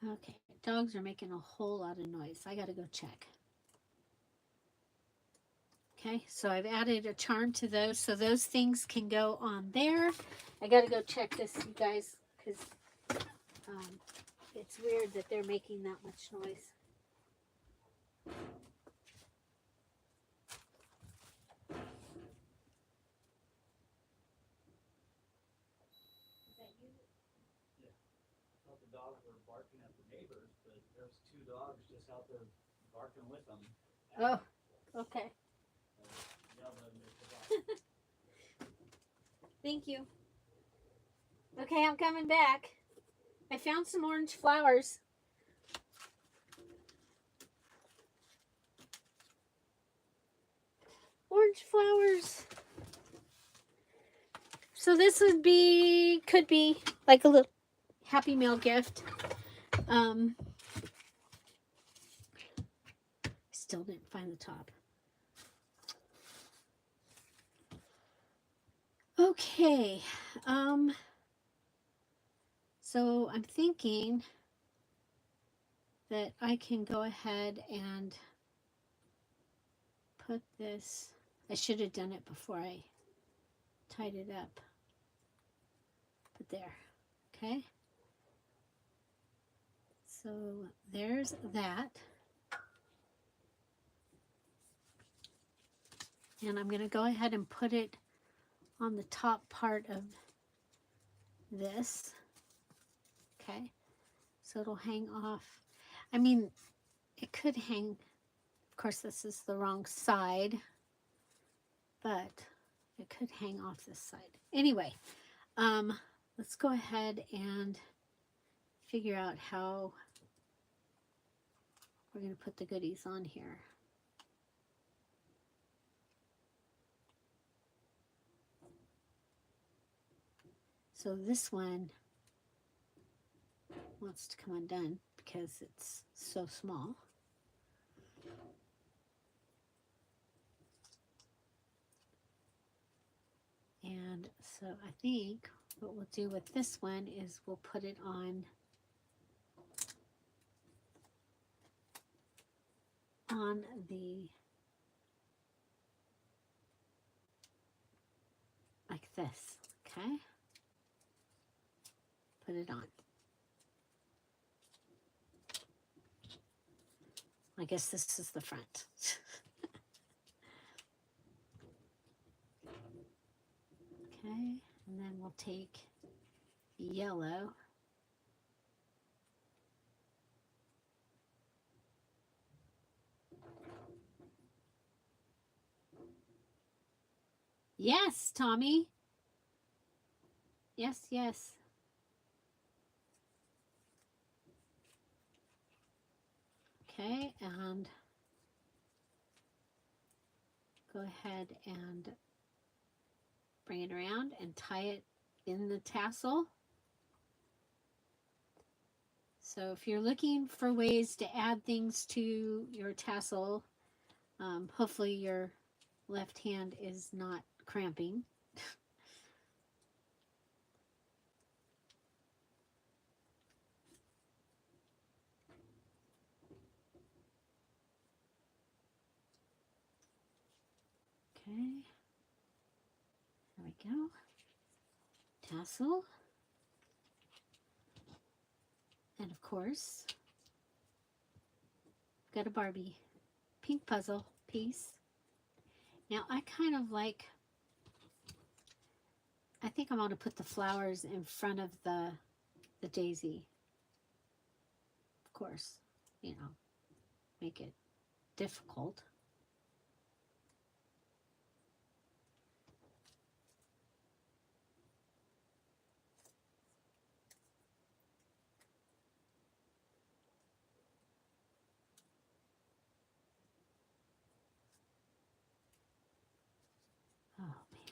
Okay, dogs are making a whole lot of noise. I gotta go check. Okay, so I've added a charm to those, so those things can go on there. I gotta go check this, you guys, because it's weird that they're making that much noise. Is that you? Yeah. I thought the dogs were barking at the neighbors, but there's two dogs just out there barking with them. Oh, okay. Thank you. Okay, I'm coming back. I found some orange flowers. Orange flowers. So this could be like a little Happy Meal gift. Still didn't find the top. Okay. So I'm thinking that I can go ahead and put this. I should have done it before I tied it up. But there. Okay. So there's that. And I'm going to go ahead and put it on the top part of this. Okay. So it'll hang off. I mean, it could hang, of course, this is the wrong side, but it could hang off this side. Anyway, let's go ahead and figure out how we're going to put the goodies on here. So this one wants to come undone because it's so small. And so I think what we'll do with this one is we'll put it on the, like this, okay? Put it on. I guess this is the front. Okay, and then we'll take yellow. Yes, Tommy. Yes, yes. Okay, and go ahead and bring it around and tie it in the tassel. So if you're looking for ways to add things to your tassel, hopefully your left hand is not cramping. Okay, there we go. Tassel. And of course, I've got a Barbie pink puzzle piece. Now I kind of like, I think I'm going to put the flowers in front of the daisy. Of course, you know, make it difficult. Oh man.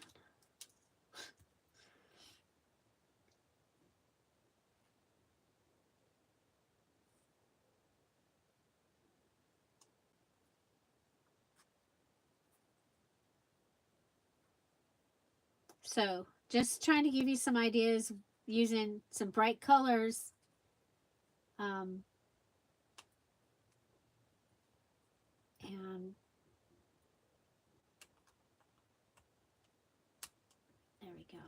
So just trying to give you some ideas using some bright colors. Um, and there we go.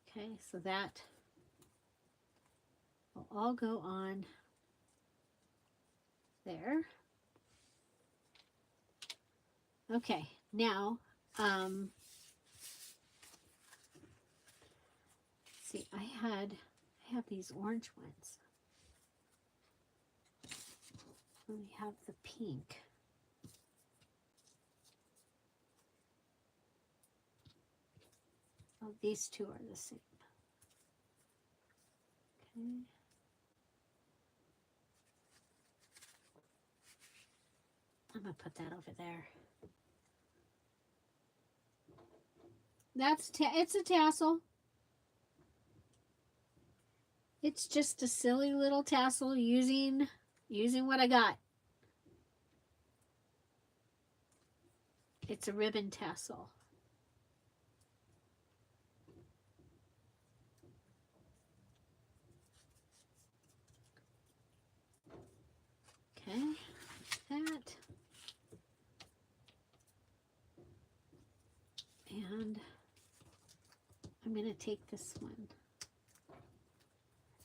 Okay, so that will all go on there. Okay, now, see, I have these orange ones. We have the pink. Oh, these two are the same. Okay. I'm gonna put that over there. It's a tassel. It's just a silly little tassel using what I got. It's a ribbon tassel. Okay, that. And I'm going to take this one.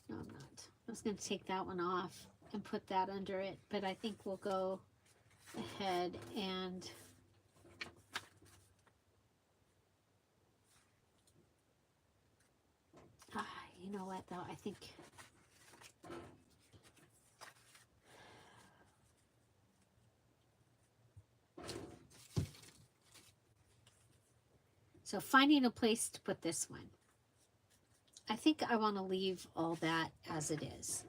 No, I'm not. I was going to take that one off and put that under it, but I think we'll go ahead and you know what though, I think so finding a place to put this one. I think I want to leave all that as it is.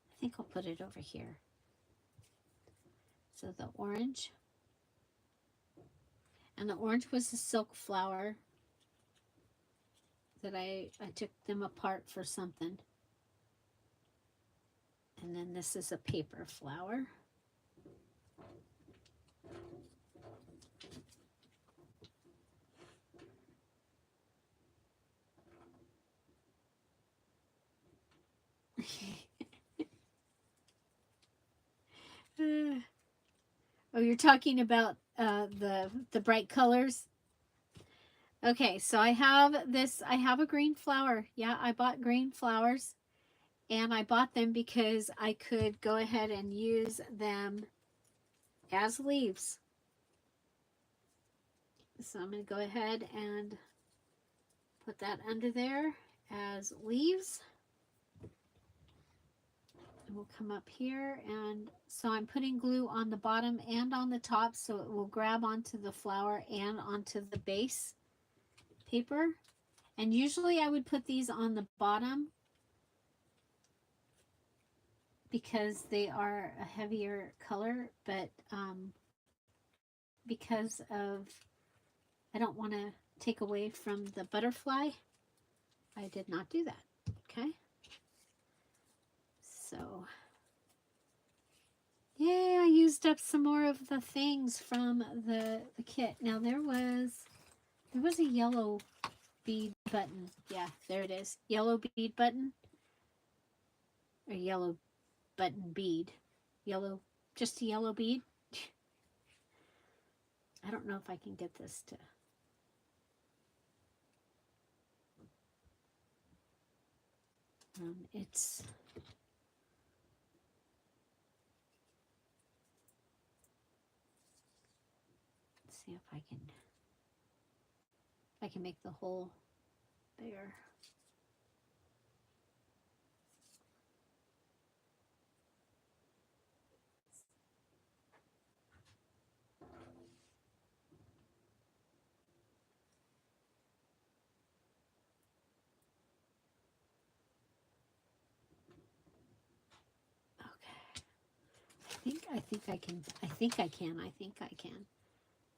I think I'll put it over here. So the orange, and the orange was a silk flower that I took them apart for something. And then this is a paper flower. Oh, you're talking about the bright colors? Okay, so I have this, I have a green flower. Yeah, I bought green flowers, and I bought them because I could go ahead and use them as leaves. So I'm going to go ahead and put that under there as leaves. And we'll come up here, and so I'm putting glue on the bottom and on the top so it will grab onto the flower and onto the base paper. And usually I would put these on the bottom because they are a heavier color, but because of, I don't want to take away from the butterfly, I did not do that. Okay. So, yay, I used up some more of the things from the kit. Now there was a yellow bead button. Yeah, there it is. Yellow bead button. Or yellow button bead. Yellow, just a yellow bead. I don't know if I can get this to. It's. Let's see if I can make the hole bigger. I think I can.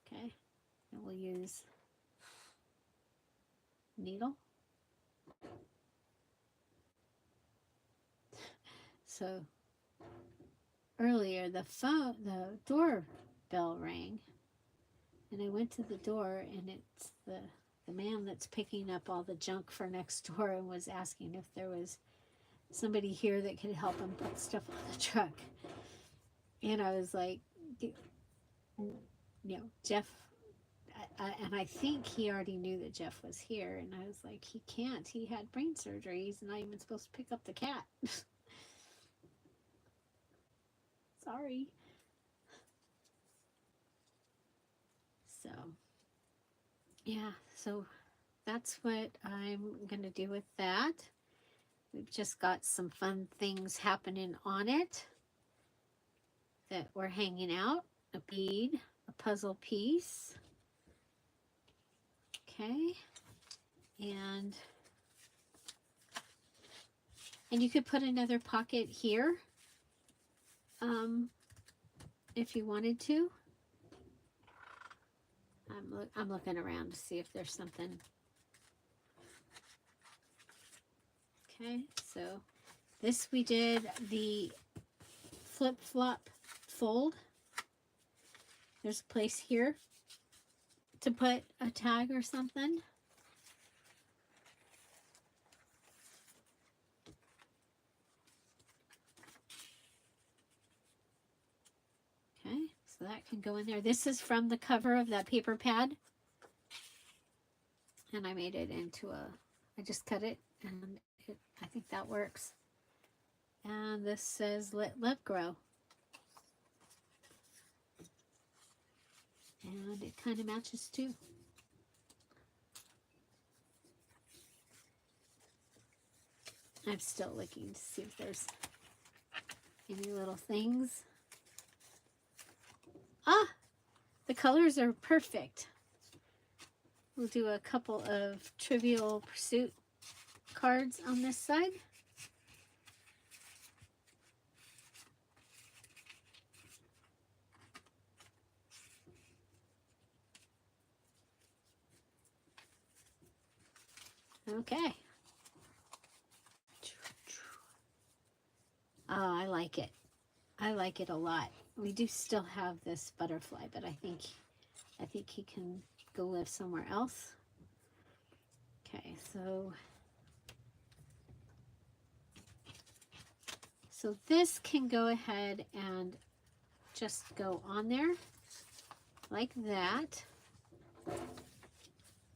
Okay. And we'll use needle. So, earlier, the doorbell rang, and I went to the door, and it's the man that's picking up all the junk for next door, and was asking if there was somebody here that could help him put stuff on the truck. And I was like, Jeff, and I think he already knew that Jeff was here, and I was like, he can't. He had brain surgery. He's not even supposed to pick up the cat. Sorry. So, yeah, so that's what I'm going to do with that. We've just got some fun things happening on it that we're hanging out. A bead, a puzzle piece. Okay. And you could put another pocket here if you wanted to. I'm looking around to see if there's something. Okay, so this we did the flip-flop fold. There's a place here to put a tag or something. Okay, so that can go in there. This is from the cover of that paper pad. And I made it into I just cut it, and I think that works. And this says let love grow. And it kind of matches too. I'm still looking to see if there's any little things. Ah, the colors are perfect. We'll do a couple of Trivial Pursuit cards on this side. Okay. Oh, I like it. I like it a lot. We do still have this butterfly, but I think he can go live somewhere else. Okay, so this can go ahead and just go on there like that.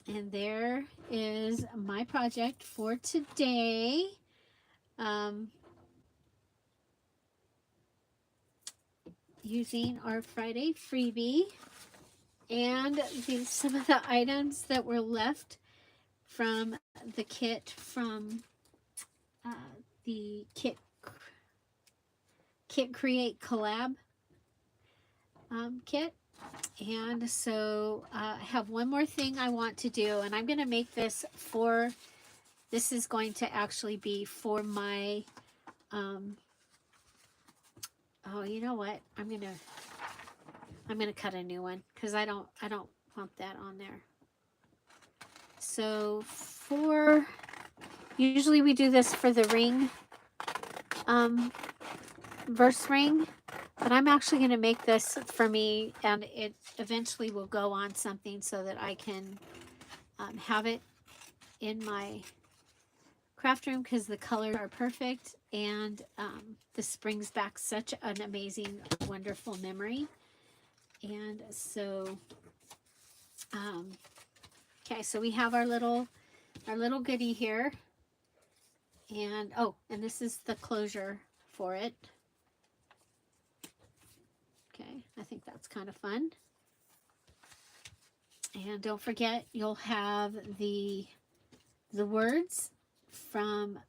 And there is my project for today. Using our Friday freebie and some of the items that were left from the kit from the Kit Create Collab kit. And so I have one more thing I want to do, and I'm going to make this this is going to actually be for my oh, you know what? I'm gonna cut a new one because I don't want that on there. So usually we do this for the ring, verse ring, but I'm actually gonna make this for me, and it eventually will go on something so that I can have it in my craft room because the colors are perfect, and this brings back such an amazing, wonderful memory. And so okay, so we have our little goodie here, and oh, and this is the closure for it. Okay, I think that's kind of fun. And don't forget, you'll have the words from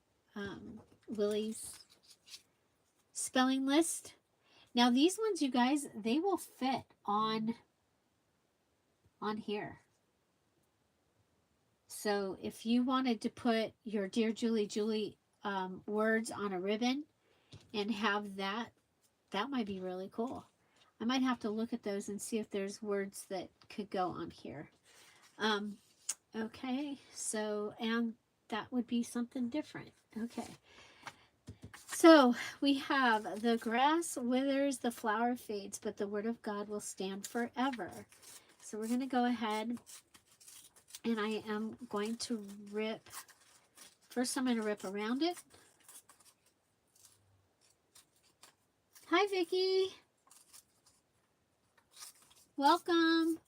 Willie's spelling list. Now these ones, you guys, they will fit on here. So if you wanted to put your Dear Julie Julie words on a ribbon and have that might be really cool. I might have to look at those and see if there's words that could go on here. Okay, so, and that would be something different. Okay, So we have the grass withers, the flower fades, but the word of God will stand forever. So we're going to go ahead and I am going to rip. First, I'm going to rip around it. Hi, Vicki. Welcome.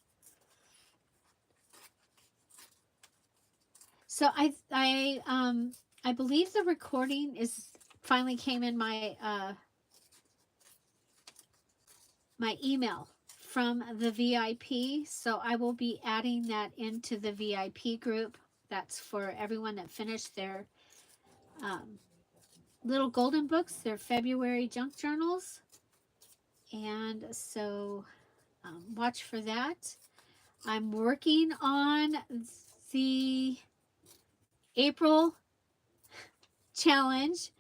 So I believe the recording is finally came in my my email from the VIP. So I will be adding that into the VIP group. That's for everyone that finished their um, little golden books, their February junk journals. And so watch for that. I'm working on the April challenge,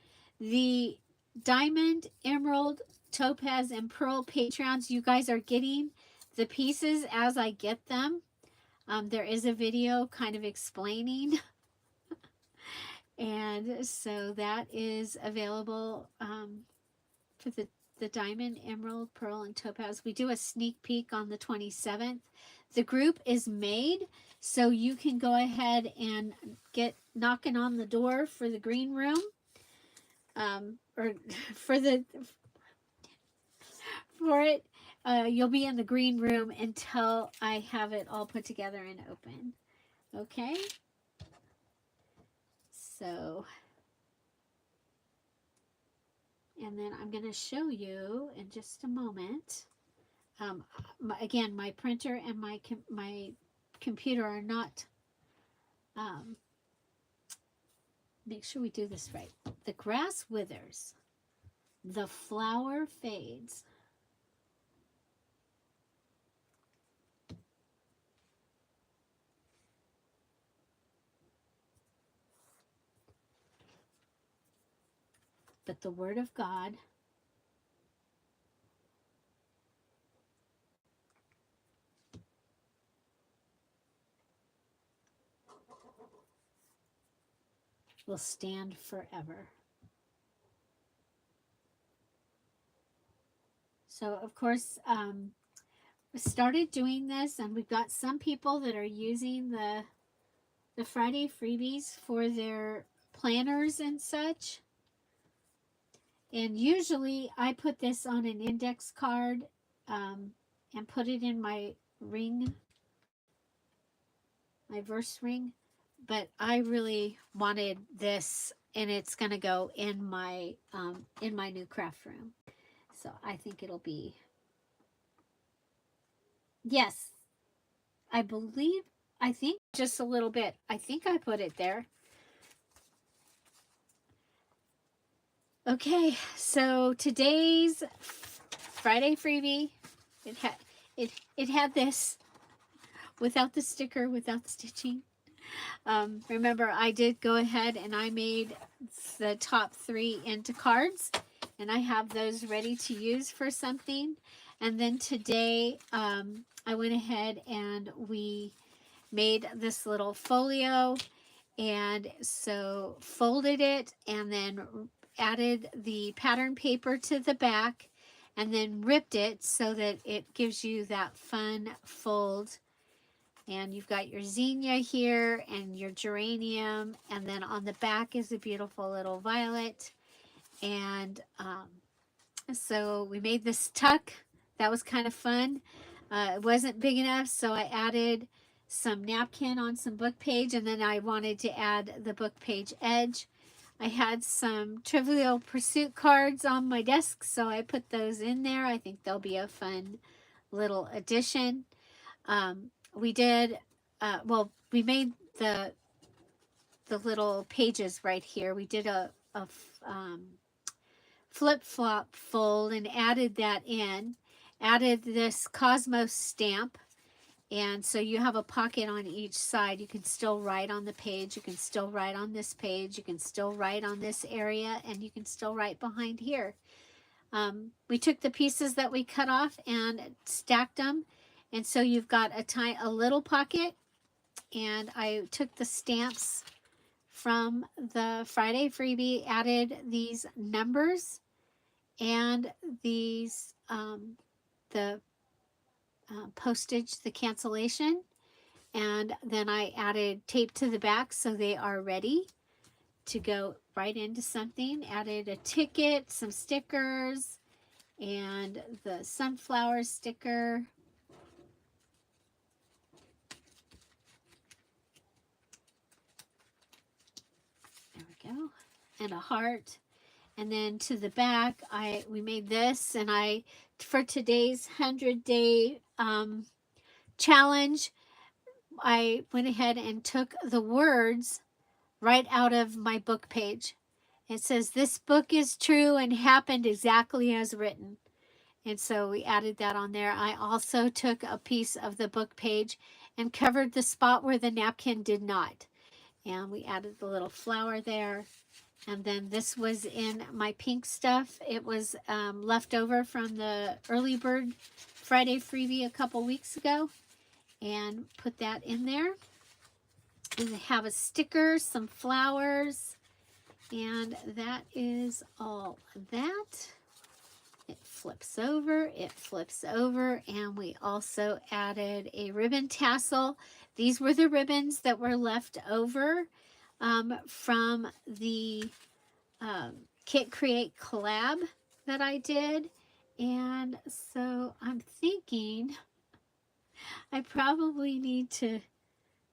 the diamond, emerald, topaz, and pearl Patreons. You guys are getting the pieces as I get them. There is a video kind of explaining. And so that is available for the diamond, emerald, pearl, and topaz. We do a sneak peek on the 27th. The group is made, so you can go ahead and get knocking on the door for the green room. Or for it, you'll be in the green room until I have it all put together and open. Okay? So, and then I'm going to show you in just a moment. Again, my printer and my computer are not, make sure we do this right. The grass withers, the flower fades. But the word of God will stand forever. So, of course, we started doing this, and we've got some people that are using the Friday freebies for their planners and such. And usually I put this on an index card and put it in my ring, my verse ring. But I really wanted this, and it's going to go in my new craft room. So I think it'll be, yes, I think just a little bit. I think I put it there. Okay, so today's Friday freebie, it had this without the sticker, without the stitching. Remember, I did go ahead and I made the top 3 into cards, and I have those ready to use for something. And then today, I went ahead and we made this little folio, and so folded it and then added the pattern paper to the back, and then ripped it so that it gives you that fun fold. And you've got your zinnia here and your geranium, and then on the back is a beautiful little violet. And so we made this tuck. That was kind of fun. It wasn't big enough, so I added some napkin on some book page, and then I wanted to add the book page edge. I had some Trivial Pursuit cards on my desk, so I put those in there. I think they'll be a fun little addition. We did, we made the little pages right here. We did a flip-flop fold and added that in. Added this Cosmos stamp. And so you have a pocket on each side. You can still write on the page. You can still write on this page. You can still write on this area. And you can still write behind here. We took the pieces that we cut off and stacked them. And so you've got a little pocket. And I took the stamps from the Friday freebie added these numbers and these, the postage, the cancellation. And then I added tape to the back so they are ready to go right into something. Added a ticket, some stickers, and the sunflower sticker. There we go. And a heart. And then to the back, we made this, and for today's 100-day challenge, I went ahead and took the words right out of my book page. It says, "This book is true and happened exactly as written." And so we added that on there. I also took a piece of the book page and covered the spot where the napkin did not. And we added the little flower there. And then this was in my pink stuff. It was left over from the early bird Friday freebie a couple weeks ago. And put that in there. And they have a sticker, some flowers. And that is all that. It flips over, and we also added a ribbon tassel. These were the ribbons that were left over from the Kit Create collab that I did. And so I'm thinking I probably need to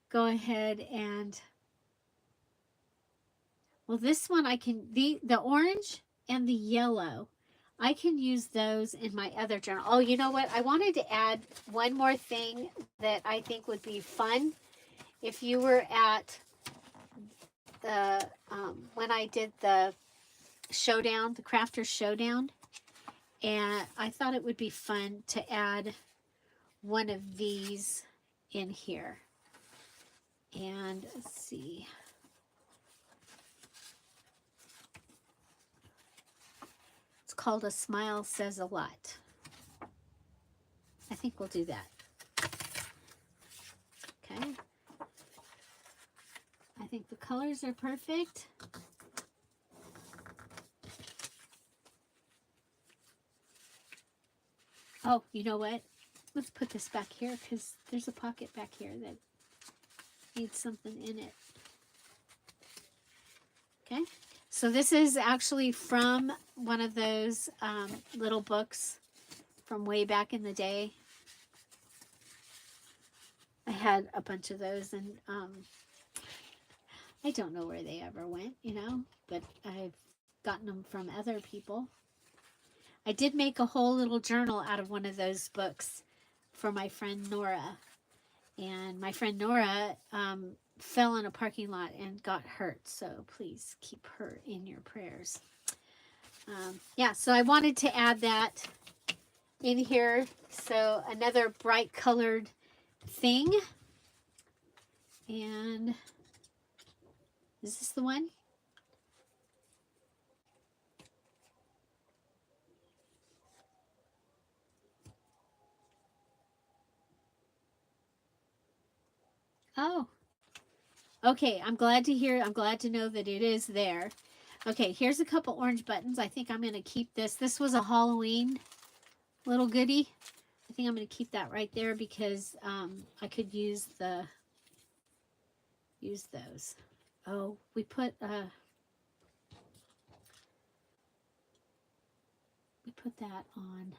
go ahead and, well, this one I can, the orange and the yellow, I can use those in my other journal. Oh, you know what? I wanted to add one more thing that I think would be fun. If you were at the, when I did the showdown, the Crafters Showdown, and I thought it would be fun to add one of these in here. And let's see. It's called A Smile Says a Lot. I think we'll do that. Okay. I think the colors are perfect. Oh, you know what? Let's put this back here because there's a pocket back here that needs something in it. Okay. So this is actually from one of those little books from way back in the day. I had a bunch of those, and I don't know where they ever went, you know, but I've gotten them from other people. I did make a whole little journal out of one of those books for my friend Nora. And my friend Nora fell in a parking lot and got hurt. So please keep her in your prayers. Yeah, so I wanted to add that in here. So another bright colored thing. And is this the one? Oh, okay. I'm glad to know that it is there. Okay, here's a couple orange buttons. I think I'm going to keep this. This was a Halloween little goodie. I think I'm going to keep that right there because I could use those. Oh, we put that on.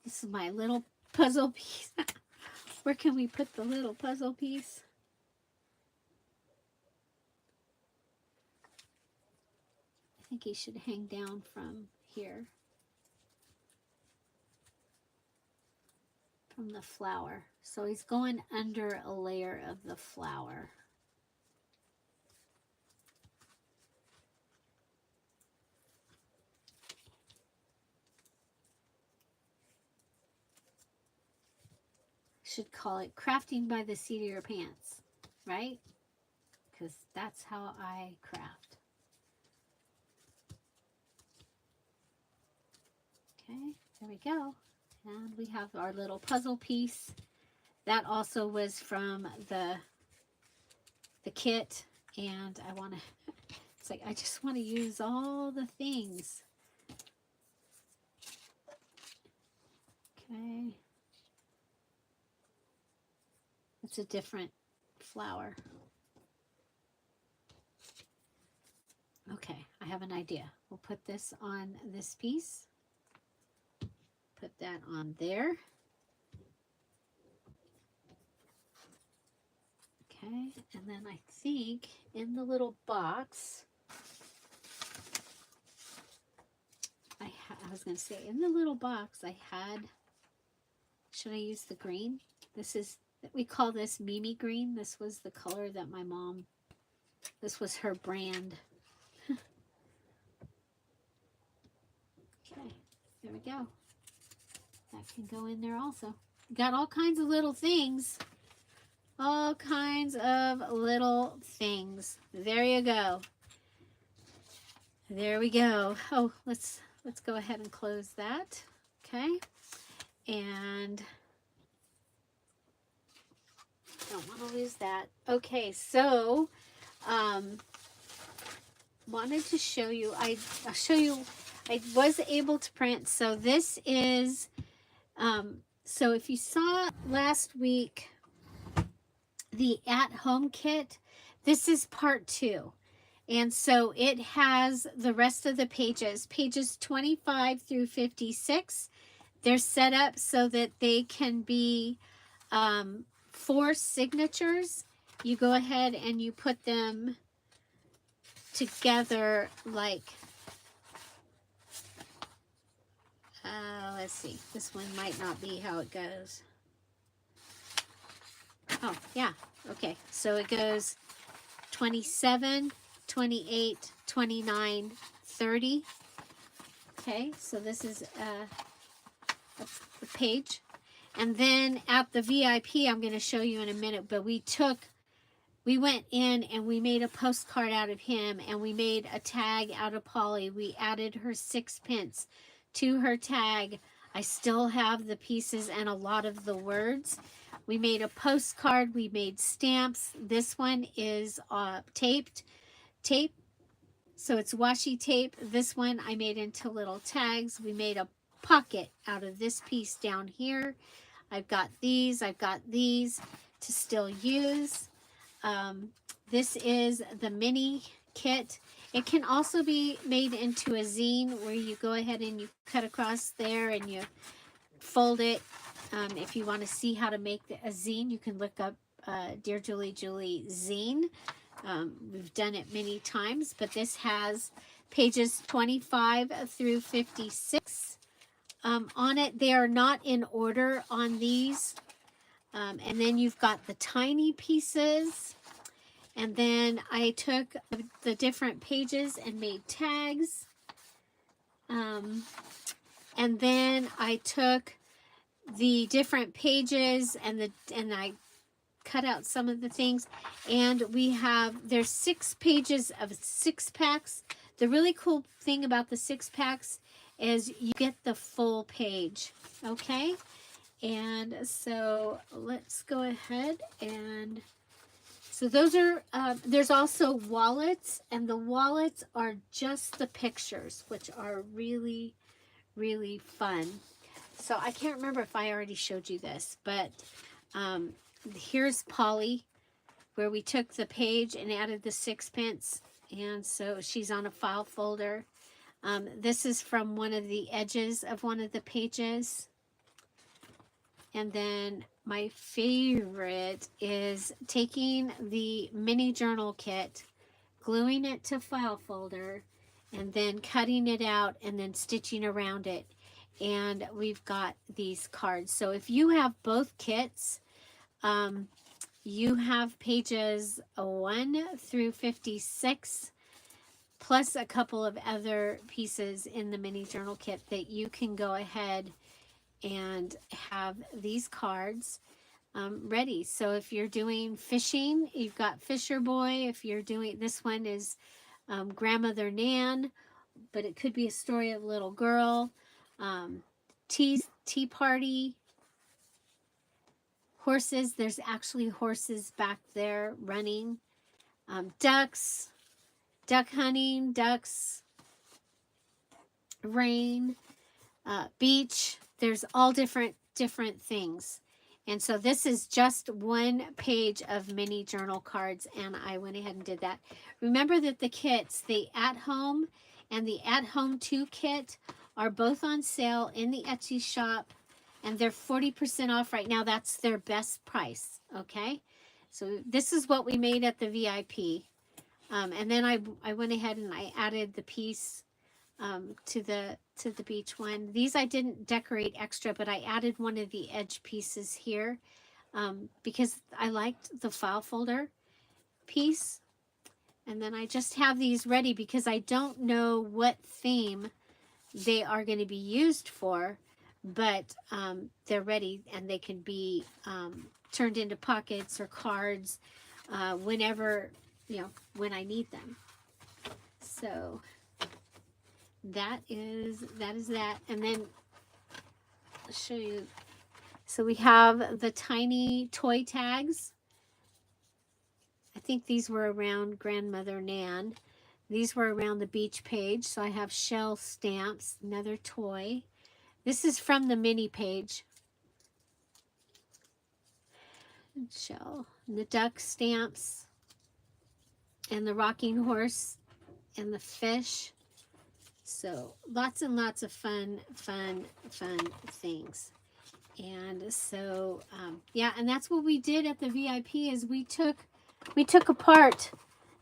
This is my little puzzle piece. Where can we put the little puzzle piece? I think he should hang down from here. From the flower. So he's going under a layer of the flower. Should call it crafting by the seat of your pants, right? Because that's how I craft. Okay. There we go. And we have our little puzzle piece. That also was from the kit. And I want to, it's like, I just want to use all the things. Okay. It's a different flower. Okay, I have an idea. We'll put this on this piece. Put that on there. Okay, and then I think in the little box, I was going to say, in the little box I had, should I use the green? This is, we call this Mimi green. This was the color that my mom, this was her brand. Okay, there we go. That can go in there also. Got all kinds of little things. All kinds of little things. There you go. There we go. Oh, let's go ahead and close that. Okay. And don't want to lose that. Okay, so wanted to show you, I'll show you, I was able to print. So this is so if you saw last week the at-home kit, this is part 2. And so it has the rest of the pages 25 through 56. They're set up so that they can be 4 signatures. You go ahead and you put them together like, let's see, this one might not be how it goes. Oh, yeah, okay, so it goes 27, 28, 29, 30. Okay, so this is a page. And then at the VIP, I'm going to show you in a minute, but we went in and we made a postcard out of him, and we made a tag out of Polly. We added her 6 pence to her tag. I still have the pieces and a lot of the words. We made a postcard. We made stamps. This one is tape. So it's washi tape. This one I made into little tags. We made a pocket out of this piece down here. I've got these to still use. This is the mini kit. It can also be made into a zine where you go ahead and you cut across there and you fold it. If you want to see how to make a zine, you can look up Dear Julie Julie zine. We've done it many times, but this has pages 25 through 56 on it. They are not in order on these. And then you've got the tiny pieces. And then I took the different pages and made tags. And then I took the different pages and I cut out some of the things. And there's 6 pages of 6-packs. The really cool thing about the 6-packs is you get the full page. Okay? And so let's go ahead and, so those are, there's also wallets, and the wallets are just the pictures, which are really, really fun. So I can't remember if I already showed you this, but here's Polly, where we took the page and added the 6 pence, and so she's on a file folder. This is from one of the edges of one of the pages. And then my favorite is taking the mini journal kit, gluing it to file folder, and then cutting it out and then stitching around it. And we've got these cards. So if you have both kits, you have pages 1 through 56, plus a couple of other pieces in the mini journal kit that you can go ahead and have these cards ready. So if you're doing fishing, you've got Fisher Boy. If you're doing, this one is Grandmother Nan, but it could be a story of a little girl. tea party, horses. There's actually horses back there running. Ducks, duck hunting, ducks, rain, beach. There's all different things. And so this is just one page of mini journal cards, and I went ahead and did that. Remember that the kits, the At Home and the At Home 2 kit, are both on sale in the Etsy shop, and they're 40% off right now. That's their best price, okay? So this is what we made at the VIP. And then I went ahead and I added the piece to the beach one. These I didn't decorate extra, but I added one of the edge pieces here because I liked the file folder piece. And then I just have these ready because I don't know what theme they are going to be used for, but they're ready and they can be turned into pockets or cards whenever, when I need them. So that is that. And then I'll show you. So we have the tiny toy tags. I think these were around Grandmother Nan. These were around the beach page. So I have shell stamps, another toy. This is from the mini page. Shell. And the duck stamps. And the rocking horse. And the fish. So lots and lots of fun things. And so, yeah, and that's what we did at the VIP is we took apart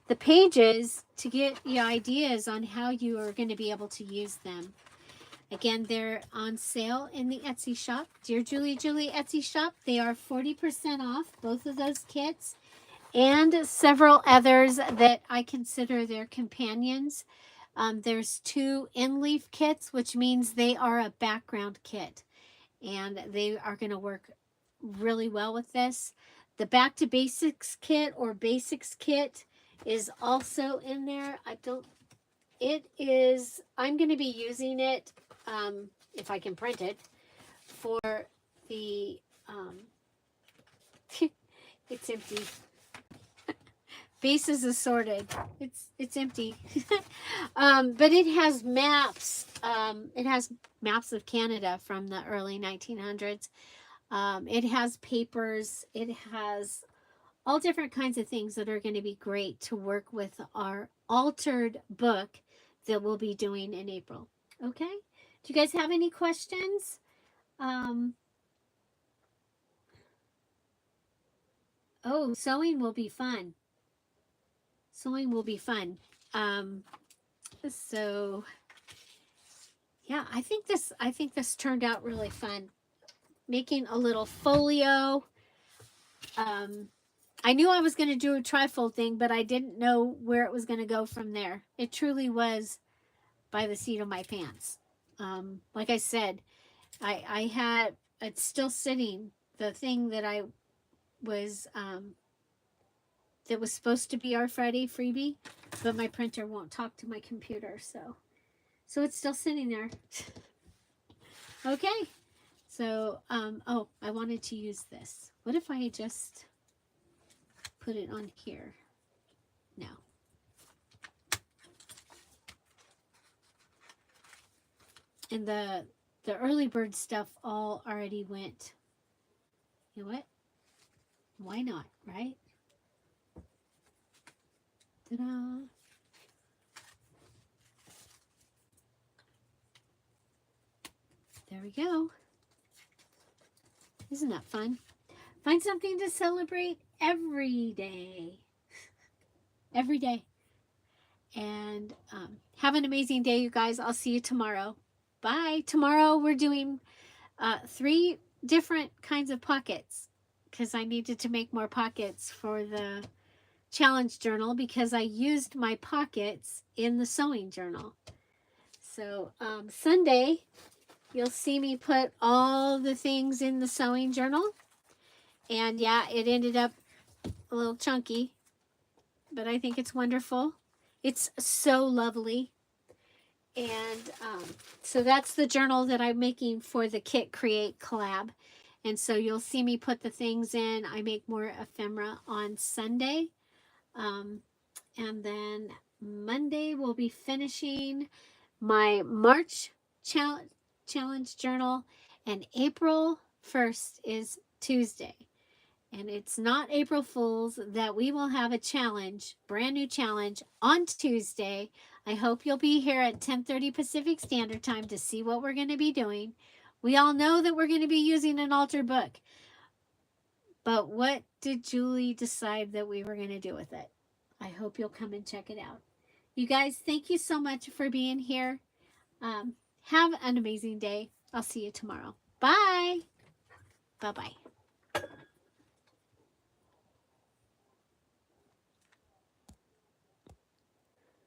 the pages to get you ideas on how you are going to be able to use them. Again, they're on sale in the Etsy shop, Dear Julie Julie Etsy shop. They are 40% off, both of those kits, and several others that I consider their companions. There's 2 in-leaf kits, which means they are a background kit, and they are going to work really well with this. The Back to Basics kit or Basics kit is also in there. I'm going to be using it, if I can print it, for the, it's empty. Base is assorted. It's empty. But it has maps. It has maps of Canada from the early 1900s. It has papers. It has all different kinds of things that are going to be great to work with our altered book that we'll be doing in April. Okay? Do you guys have any questions? Oh, sewing will be fun. Sewing will be fun. So yeah, I think this turned out really fun. Making a little folio. I knew I was going to do a trifold thing, but I didn't know where it was going to go from there. It truly was by the seat of my pants. Like I said, it's still sitting, the thing that I was, that was supposed to be our Friday freebie, but my printer won't talk to my computer, so it's still sitting there. Okay, so, oh, I wanted to use this. What if I just put it on here? No. And the early bird stuff all already went. You know what? Why not, right? Ta-da! There we go. Isn't that fun? Find something to celebrate every day. Every day. And have an amazing day, you guys. I'll see you tomorrow. Bye. Tomorrow we're doing 3 different kinds of pockets because I needed to make more pockets for the challenge journal because I used my pockets in the sewing journal. So Sunday, you'll see me put all the things in the sewing journal. And yeah, it ended up a little chunky, but I think it's wonderful. It's so lovely. And so that's the journal that I'm making for the Kit Create collab. And so you'll see me put the things in. I make more ephemera on Sunday. Um, and then Monday we'll be finishing my March challenge journal. And April 1st is Tuesday. And it's not April Fool's that we will have a challenge, brand new challenge on Tuesday. I hope you'll be here at 10:30 Pacific Standard Time to see what we're going to be doing. We all know that we're going to be using an altered book. But what did Julie decide that we were going to do with it? I hope you'll come and check it out. You guys, thank you so much for being here. Have an amazing day. I'll see you tomorrow. Bye. Bye-bye.